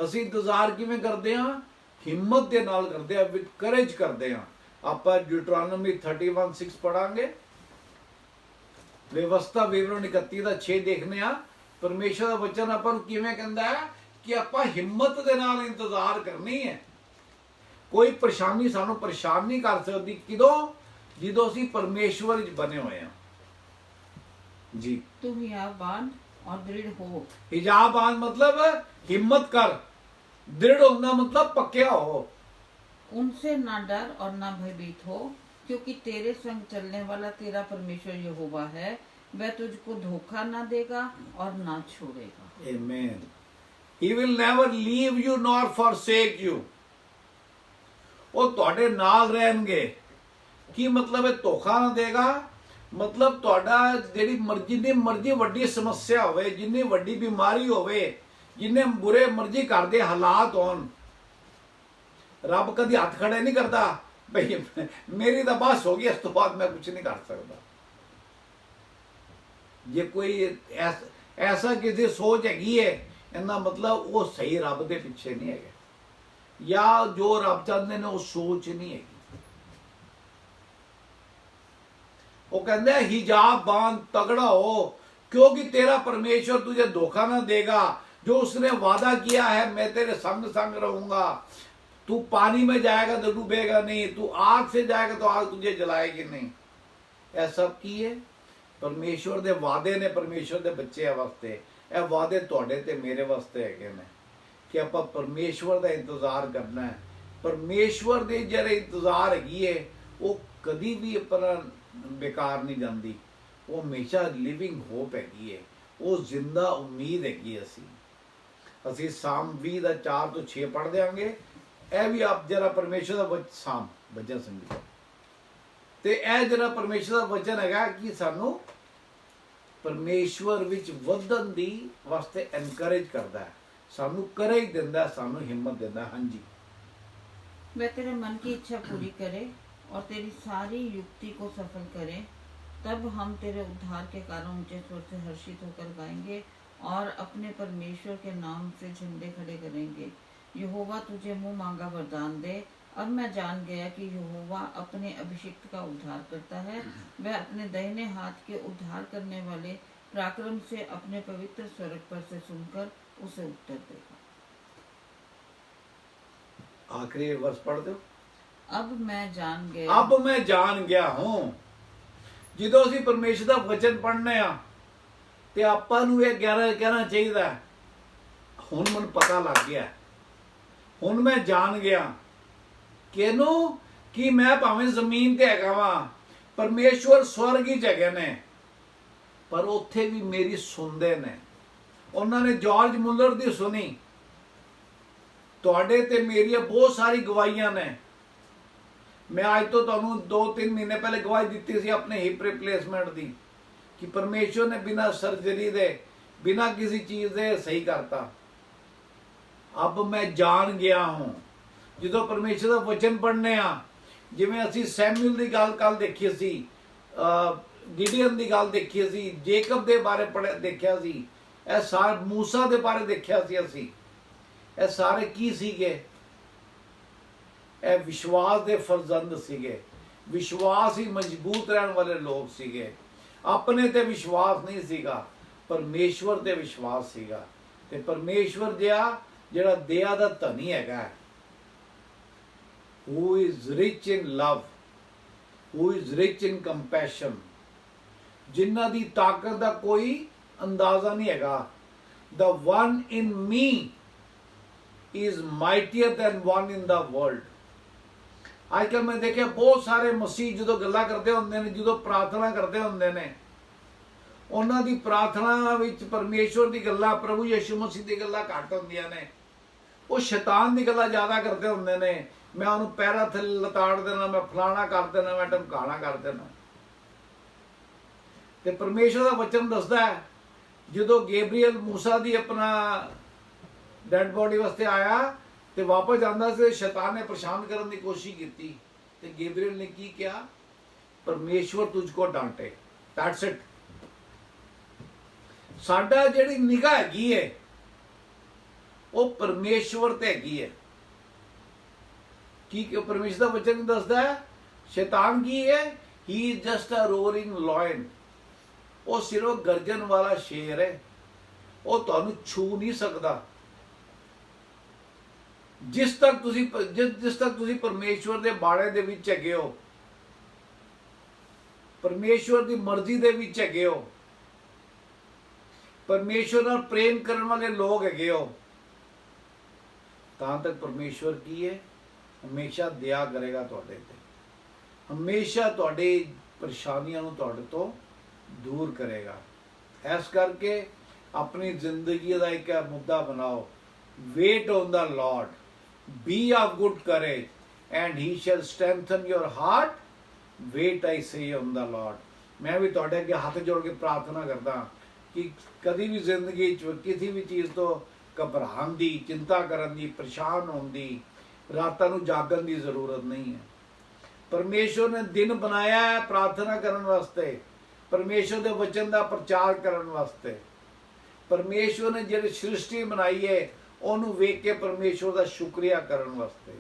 ਅਸੀਂ ਇੰਤਜ਼ਾਰ ਕਿਵੇਂ ਕਰਦੇ ਹਾਂ? ਹਿੰਮਤ ਦੇ ਨਾਲ ਕਰਦੇ ਹਾਂ, ਵਿਦ ਕਰੇਜ ਕਰਦੇ ਹਾਂ। ਆਪਾਂ ਡਿਊਟਰੋਨੋਮੀ 31:6 ਪੜਾਂਗੇ, ਵਿਵਸਥਾ ਵਿਵਰਣ 31 ਦਾ 6 ਦੇਖਨੇ ਆ। ਪਰਮੇਸ਼ਰ ਦਾ ਵਚਨ ਆਪਾਂ ਨੂੰ ਕਿਵੇਂ ਕਹਿੰਦਾ ਹੈ ਕਿ ਆਪਾਂ ਹਿੰਮਤ ਦੇ ਨਾਲ ਇੰਤਜ਼ਾਰ ਕਰਨੀ ਹੈ। ਕੋਈ ਪਰੇਸ਼ਾਨੀ ਸਾਨੂੰ ਪਰੇਸ਼ਾਨ ਨਹੀਂ ਕਰ ਸਕਦੀ। ਕਿਦੋਂ? ਜਦੋਂ ਅਸੀਂ ਪਰਮੇਸ਼ਵਰ ਵਿੱਚ ਬਣੇ ਹੋਏ ਹਾਂ ਜੀ। तुम याबान और दृढ़ हो। हिजाबान मतलब हिम्मत कर, दृढ़ होना मतलब पक्या हो। उनसे ना डर और ना भयभीत हो, क्योंकि तेरे संग चलने वाला तेरा परमेश्वर यहोवा है। वह तुझको धोखा ना देगा और ना छोड़ेगा। Amen. He will never leave you nor forsake you. ਉਹ ਤੁਹਾਡੇ ਨਾਲ ਰਹਿਣਗੇ। ਕੀ ਮਤਲਬ ਹੈ ਧੋਖਾ ਨਾ ਦੇਗਾ? ਮਤਲਬ ਤੁਹਾਡਾ ਜਿਹੜੀ ਮਰਜ਼ੀ ਵੱਡੀ ਸਮੱਸਿਆ ਹੋਵੇ, ਜਿੰਨੀ ਵੱਡੀ ਬਿਮਾਰੀ ਹੋਵੇ, ਜਿੰਨੇ ਬੁਰੇ ਮਰਜ਼ੀ ਘਰ ਦੇ ਹਾਲਾਤ ਹੋਣ, ਰੱਬ ਕਦੀ ਹੱਥ ਖੜੇ ਨਹੀਂ ਕਰਦਾ ਭਈ ਮੇਰੀ ਤਾਂ ਬਸ ਹੋ ਗਈ, ਇਸ ਤੋਂ ਬਾਅਦ ਮੈਂ ਕੁਝ ਨਹੀਂ ਕਰ ਸਕਦਾ। ਜੇ ਕੋਈ ਐਸਾ ਕਿਸੇ ਸੋਚ ਹੈਗੀ ਹੈ, ਇਹਦਾ ਮਤਲਬ ਉਹ ਸਹੀ ਰੱਬ ਦੇ ਪਿੱਛੇ ਨਹੀਂ ਹੈਗਾ, ਜਾਂ ਜੋ ਰੱਬ ਚਾਹੁੰਦੇ ਨੇ ਉਹ ਸੋਚ ਨਹੀਂ ਹੈਗੀ। वो कहते हैं हिजाब बांध, तगड़ा हो, क्योंकि तेरा परमेश्वर तुझे धोखा ना देगा। जो उसने वादा किया है, मैं तेरे संग संग रहूंगा। तू पानी में जाएगा तो डूबेगा नहीं, तू आग से जाएगा तो आग तुझे जलाएगी नहीं। ऐसा की है परमेश्वर दे वादे ने, परमेश्वर दे बच्चे वास्ते ਇਹ ਵਾਅਦੇ ਤੁਹਾਡੇ ਤੇ ਮੇਰੇ ਵਾਸਤੇ ਹੈਗੇ ਨੇ ਕਿ ਆਪਾਂ ਪਰਮੇਸ਼ਵਰ ਦਾ ਇੰਤਜ਼ਾਰ ਕਰਨਾ ਹੈ। ਪਰਮੇਸ਼ਵਰ ਦੇ ਜਿਹੜੇ ਇੰਤਜ਼ਾਰ ਹੈਗੀ ਹੈ ਉਹ ਕਦੀ ਵੀ ਆਪਣਾ बेकार नहीं जाती। वो हमेशा लिविंग होप हैगी है, वो जिंदा उम्मीद हैगी। असी साम 20 का 4 ਤੋਂ 6 पढ़ देंगे। यह भी आप जरा परमेश्वर का साम वचन समझो। तो यह जरा परमेश्वर का वचन है कि सानू परमेश्वर विच वधन दी वास्ते एनकरेज करता है, सानू करेज दिंदा, सानू हिम्मत दिंदा। हाँ जी, वह तेरे मन की इच्छा पूरी करे और तेरी सारी युक्ति को सफल करे। तब हम तेरे उद्धार के कारण ऊंचे स्वर से हर्षित होकर गाएंगे और अपने परमेश्वर के नाम से झंडे खड़े करेंगे। यहोवा तुझे मुंह मांगा वरदान दे। अब मैं जान गया कि यहोवा अपने अभिषिक्त का उद्धार करता है। वह अपने दाहिने हाथ के उद्धार करने वाले पराक्रम से अपने पवित्र स्वर्ग पर से सुनकर उसे उत्तर देगा। आखिरी वर्ष पढ़ दो। अब मैं जान गया हूं। ਜਦੋਂ ਅਸੀਂ ਪਰਮੇਸ਼ਰ ਦਾ ਵਚਨ ਪੜ੍ਹਨੇ ਆ ਤੇ ਆਪਾਂ ਨੂੰ ਇਹ ਕਹਿਣਾ ਚਾਹੀਦਾ, ਹੁਣ ਮੈਨੂੰ ਪਤਾ ਲੱਗ ਗਿਆ, ਹੁਣ ਮੈਂ ਜਾਣ ਗਿਆ। ਕਿਹਨੂੰ? ਕਿ ਮੈਂ ਭਾਵੇਂ ਜ਼ਮੀਨ ਤੇ ਹੈਗਾ ਵਾਂ, ਪਰਮੇਸ਼ਵਰ ਸਵਰਗ ਹੀ ਜਗ੍ਹਾ ਨੇ, ਪਰ ਉੱਥੇ ਵੀ ਮੇਰੀ ਸੁਣਦੇ ਨੇ। ਉਹਨਾਂ ਨੇ ਜਾਰਜ ਮੁਲਰ ਦੀ ਸੁਣੀ। ਤੁਹਾਡੇ ਤੇ ਮੇਰੀਆਂ ਬਹੁਤ ਸਾਰੀ ਗਵਾਹੀਆਂ ਨੇ। मैं आज तो तुहानू 2-3 महीने पहले गवाही दी थी अपने हिप रिप्लेसमेंट की कि परमेश्वर ने बिना सर्जरी दे, बिना किसी चीज़ दे सही करता। अब मैं जान गया हूँ। जो परमेश्वर का वचन पढ़ने जिवें असी सैमुअल की गल कल देखी सी, गिडियन की गल देखी सी, जेकब के बारे देखा सी, यह सारे मूसा के बारे देखा सी असी। यह सारे की सीगे? ਇਹ ਵਿਸ਼ਵਾਸ ਦੇ ਫਰਜ਼ੰਦ ਸੀਗੇ, ਵਿਸ਼ਵਾਸ ਹੀ ਮਜ਼ਬੂਤ ਰਹਿਣ ਵਾਲੇ ਲੋਕ ਸੀਗੇ। ਆਪਣੇ ਤੇ ਵਿਸ਼ਵਾਸ ਨਹੀਂ ਸੀਗਾ, ਪਰਮੇਸ਼ਵਰ ਤੇ ਵਿਸ਼ਵਾਸ ਸੀਗਾ। ਤੇ ਪਰਮੇਸ਼ਵਰ ਜਿਹੜਾ ਦਇਆ ਦਾ ਧਨੀ ਹੈਗਾ, who is rich in love, who is rich in compassion, ਜਿਨ੍ਹਾਂ ਦੀ ਤਾਕਤ ਦਾ ਕੋਈ ਅੰਦਾਜ਼ਾ ਨਹੀਂ ਹੈਗਾ। The one in me is mightier than one in the world। अजकल मैं देखिया बहुत सारे मसीह जो गल्लां करते होंदे ने, जो प्रार्थना करते होंदे ने, उन्हां दी प्रार्थना विच परमेश्वर दी गल्लां, प्रभु यीशु मसीह दी गल्लां घट होंदियां ने। वो शैतान दी गल्लां ज़्यादा करते होंदे ने। मैं उन्होंने पैरां थल्ले लताड़ देना, मैं फलाना कर देना, मैं धमकाना कर देना। ते परमेश्वर दा वचन दसदा है जो गैब्रियल मूसा दी अपना डेड बॉडी वास्ते आया ਤੇ ਵਾਪਸ ਜਾਂਦਾ ਸੀ, ਸ਼ੈਤਾਨ ਨੇ ਪਰੇਸ਼ਾਨ ਕਰਨ ਦੀ ਕੋਸ਼ਿਸ਼ ਕੀਤੀ ਤੇ ਗੈਬਰੀਅਲ ਨੇ ਕੀ ਕਿਹਾ? ਪਰਮੇਸ਼ਵਰ ਤੁਝਕੋ ਡਾਂਟੇ। That's it. ਸਾਡਾ ਜਿਹੜੀ ਨਿਗਾਹ ਹੈਗੀ ਹੈ ਉਹ ਪਰਮੇਸ਼ਵਰ ਤੇ ਹੈਗੀ ਹੈ। ਕੀ ਪਰਮੇਸ਼ਰ ਦਾ ਵਚਨ ਦੱਸਦਾ ਹੈ? ਸ਼ੈਤਾਨ ਕੀ ਹੈ? He is just a roaring lion. ਉਹ ਸਿਰਫ ਗਰਜਨ ਵਾਲਾ ਸ਼ੇਰ ਹੈ। ਉਹ ਤੁਹਾਨੂੰ ਛੂ ਨਹੀਂ ਸਕਦਾ। ਜਿਸ ਤੱਕ ਤੁਸੀਂ ਪਰਮੇਸ਼ਵਰ ਦੇ ਬਾੜੇ ਦੇ ਵਿੱਚ ਹੈਗੇ ਹੋ, ਪਰਮੇਸ਼ਵਰ ਦੀ ਮਰਜ਼ੀ ਦੇ ਵਿੱਚ ਹੈਗੇ ਹੋ, ਪਰਮੇਸ਼ਵਰ ਨਾਲ ਪ੍ਰੇਮ ਕਰਨ ਵਾਲੇ ਲੋਕ ਹੈਗੇ ਹੋ, ਤਾਂ ਤੱਕ ਪਰਮੇਸ਼ਵਰ ਕੀ ਹੈ? ਹਮੇਸ਼ਾ ਦਇਆ ਕਰੇਗਾ ਤੁਹਾਡੇ ਤੇ, ਹਮੇਸ਼ਾ ਤੁਹਾਡੀ ਪਰੇਸ਼ਾਨੀਆਂ ਨੂੰ ਤੁਹਾਡੇ ਤੋਂ ਦੂਰ ਕਰੇਗਾ। ਇਸ ਕਰਕੇ ਆਪਣੀ ਜ਼ਿੰਦਗੀ ਦਾ ਇੱਕ ਮੁੱਦਾ ਬਣਾਓ, wait on the Lord, be of good courage and he shall strengthen your heart. Wait I say on the Lord. ਮੈਂ ਵੀ ਤੁਹਾਡੇ ਅੱਗੇ ਹੱਥ ਜੋੜ ਕੇ ਪ੍ਰਾਰਥਨਾ ਕਰਦਾ ਕਿ ਕਦੀ ਵੀ ਜ਼ਿੰਦਗੀ 'ਚ ਕਿਸੇ ਵੀ ਚੀਜ਼ ਤੋਂ ਘਬਰਾਉਣ ਦੀ, ਚਿੰਤਾ ਕਰਨ ਦੀ, ਪਰੇਸ਼ਾਨ ਹੋਣ ਦੀ, ਰਾਤਾਂ ਨੂੰ ਜਾਗਣ ਦੀ ਜ਼ਰੂਰਤ ਨਹੀਂ ਹੈ। ਪਰਮੇਸ਼ਵਰ ਨੇ ਦਿਨ ਬਣਾਇਆ ਹੈ ਪ੍ਰਾਰਥਨਾ ਕਰਨ ਵਾਸਤੇ, ਪਰਮੇਸ਼ਵਰ ਦੇ ਵਚਨ ਦਾ ਪ੍ਰਚਾਰ ਕਰਨ ਵਾਸਤੇ। ਪਰਮੇਸ਼ਵਰ ਨੇ ਜਿਹੜੀ ਸ੍ਰਿਸ਼ਟੀ ਬਣਾਈ ਹੈ ਉਹਨੂੰ ਵੇਖ ਕੇ ਪਰਮੇਸ਼ਵਰ ਦਾ ਸ਼ੁਕਰੀਆ ਕਰਨ ਵਾਸਤੇ।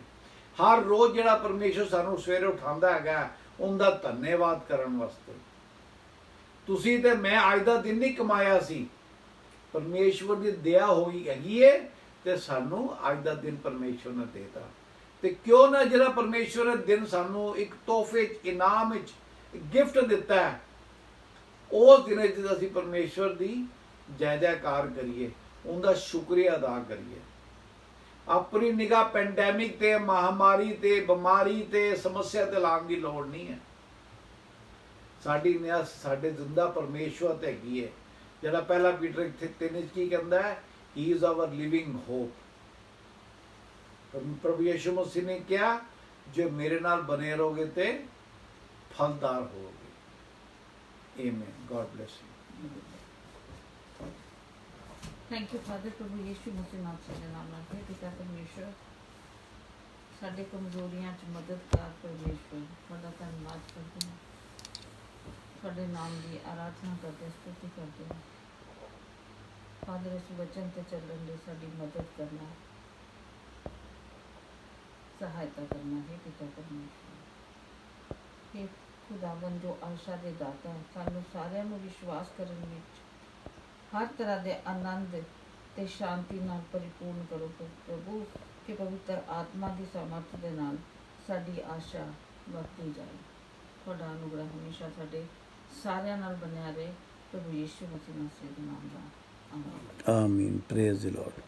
ਹਰ ਰੋਜ਼ ਜਿਹੜਾ ਪਰਮੇਸ਼ਵਰ ਸਾਨੂੰ ਸਵੇਰੇ ਉਠਾਉਂਦਾ ਹੈਗਾ ਉਹਦਾ ਧੰਨਵਾਦ ਕਰਨ ਵਾਸਤੇ। ਤੁਸੀਂ ਤੇ ਮੈਂ ਅੱਜ ਦਾ ਦਿਨ ਨਹੀਂ ਕਮਾਇਆ ਸੀ, ਪਰਮੇਸ਼ਵਰ ਦੀ ਦਇਆ ਹੋਈ ਹੈਗੀ ਏ ਤੇ ਸਾਨੂੰ ਅੱਜ ਦਾ ਦਿਨ ਪਰਮੇਸ਼ਵਰ ਨੇ ਦੇਤਾ। ਤੇ ਕਿਉਂ ਨਾ ਜਿਹੜਾ ਪਰਮੇਸ਼ਵਰ ਨੇ ਦਿਨ ਸਾਨੂੰ ਇੱਕ ਤੋਹਫੇ 'ਚ, ਇਨਾਮ ਵਿੱਚ ਗਿਫਟ ਦਿੱਤਾ ਹੈ, ਉਸ ਦਿਨ 'ਚ ਅਸੀਂ ਪਰਮੇਸ਼ਵਰ ਦੀ ਜੈ ਜੈਕਾਰ ਕਰੀਏ, ਉਹਦਾ ਸ਼ੁਕਰੀਆ ਅਦਾ ਕਰੀਏ। ਆਪਣੀ ਨਿਗਾਹ ਪੈਂਡੈਮਿਕ ਤੇ, ਮਹਾਮਾਰੀ ਤੇ, ਬਿਮਾਰੀ ਤੇ, ਸਮੱਸਿਆ ਤੇ ਲਾਉਣ ਦੀ ਲੋੜ ਨਹੀਂ ਹੈ। ਸਾਡੀ ਨਿਗਾਹ ਸਾਡੇ ਜ਼ਿੰਦਾ ਪਰਮੇਸ਼ਵਰ ਤੇ ਹੈਗੀ ਹੈ, ਜਿਹੜਾ ਪਹਿਲਾ ਪੀਟਰ 3 ਕੀ ਕਹਿੰਦਾ ਹੈ? He is our living hop. ਪ੍ਰਭੂ ਯਿਸੂ ਮਸੀਹ ਨੇ ਕਿਹਾ, ਜੋ ਮੇਰੇ ਨਾਲ ਬਨੇ ਰਹੋਗੇ ਤੇ ਫਲਦਾਰ ਹੋਵੋਗੇ। Amen. God bless you. Thank you father. ਪ੍ਰਭੂ ਯਿਸੂ ਮਸੀਹ ਨਾਮ ਦੇ ਨਾਮ ਨਾਲ ਹੈ ਪਿਤਾ ਪਰਮੇਸ਼ਵਰ, ਸਾਡੇ ਕਮਜ਼ੋਰੀਆਂ 'ਚ ਮਦਦਗਾਰ ਪਰਮੇਸ਼ਵਰ, ਤੁਹਾਡਾ ਧੰਨਵਾਦ ਕਰਦੇ ਹਾਂ, ਤੁਹਾਡੇ ਨਾਮ ਦੀ ਆਰਾਧਨਾ ਕਰਦੇ ਹਾਂ, ਸਤੁਤੀ ਕਰਦੇ ਹਾਂ। ਫਾਦਰ, ਇਸ ਵਚਨ ਤੇ ਚੱਲਣ ਲਈ ਸਾਡੀ ਮਦਦ ਕਰਨਾ, ਸਹਾਇਤਾ ਕਰਨਾ ਹੈ ਪਿਤਾ ਪਰਮੇਸ਼ਵਰ। ਇਹ ਖੁਦਾਵੰਦ ਜੋ ਆਸ਼ਾ ਦੇ ਦਾਤਾ, ਸਾਨੂੰ ਸਾਰਿਆਂ ਨੂੰ ਵਿਸ਼ਵਾਸ ਕਰਨ ਵਿੱਚ ਹਰ ਤਰ੍ਹਾਂ ਦੇ ਆਨੰਦ ਤੇ ਸ਼ਾਂਤੀ ਨਾਲ ਪਰਿਪੂਰਨ ਕਰੋ ਪ੍ਰਭੂ, ਕਿ ਪਵਿੱਤਰ ਆਤਮਾ ਦੀ ਸਮਰਥ ਦੇ ਨਾਲ ਸਾਡੀ ਆਸ਼ਾ ਵੱਧਦੀ ਜਾਏ। ਤੁਹਾਡਾ ਅਨੁਗ੍ਰਹ ਹਮੇਸ਼ਾ ਸਾਡੇ ਸਾਰਿਆਂ ਨਾਲ ਬਣਿਆ ਰਹੇ। ਪ੍ਰਭੂ ਯਿਸੂ ਮਸੀਹ ਦੇ ਨਾਮ ਦਾ ਆਮੀਨ। Amen. Praise the Lord.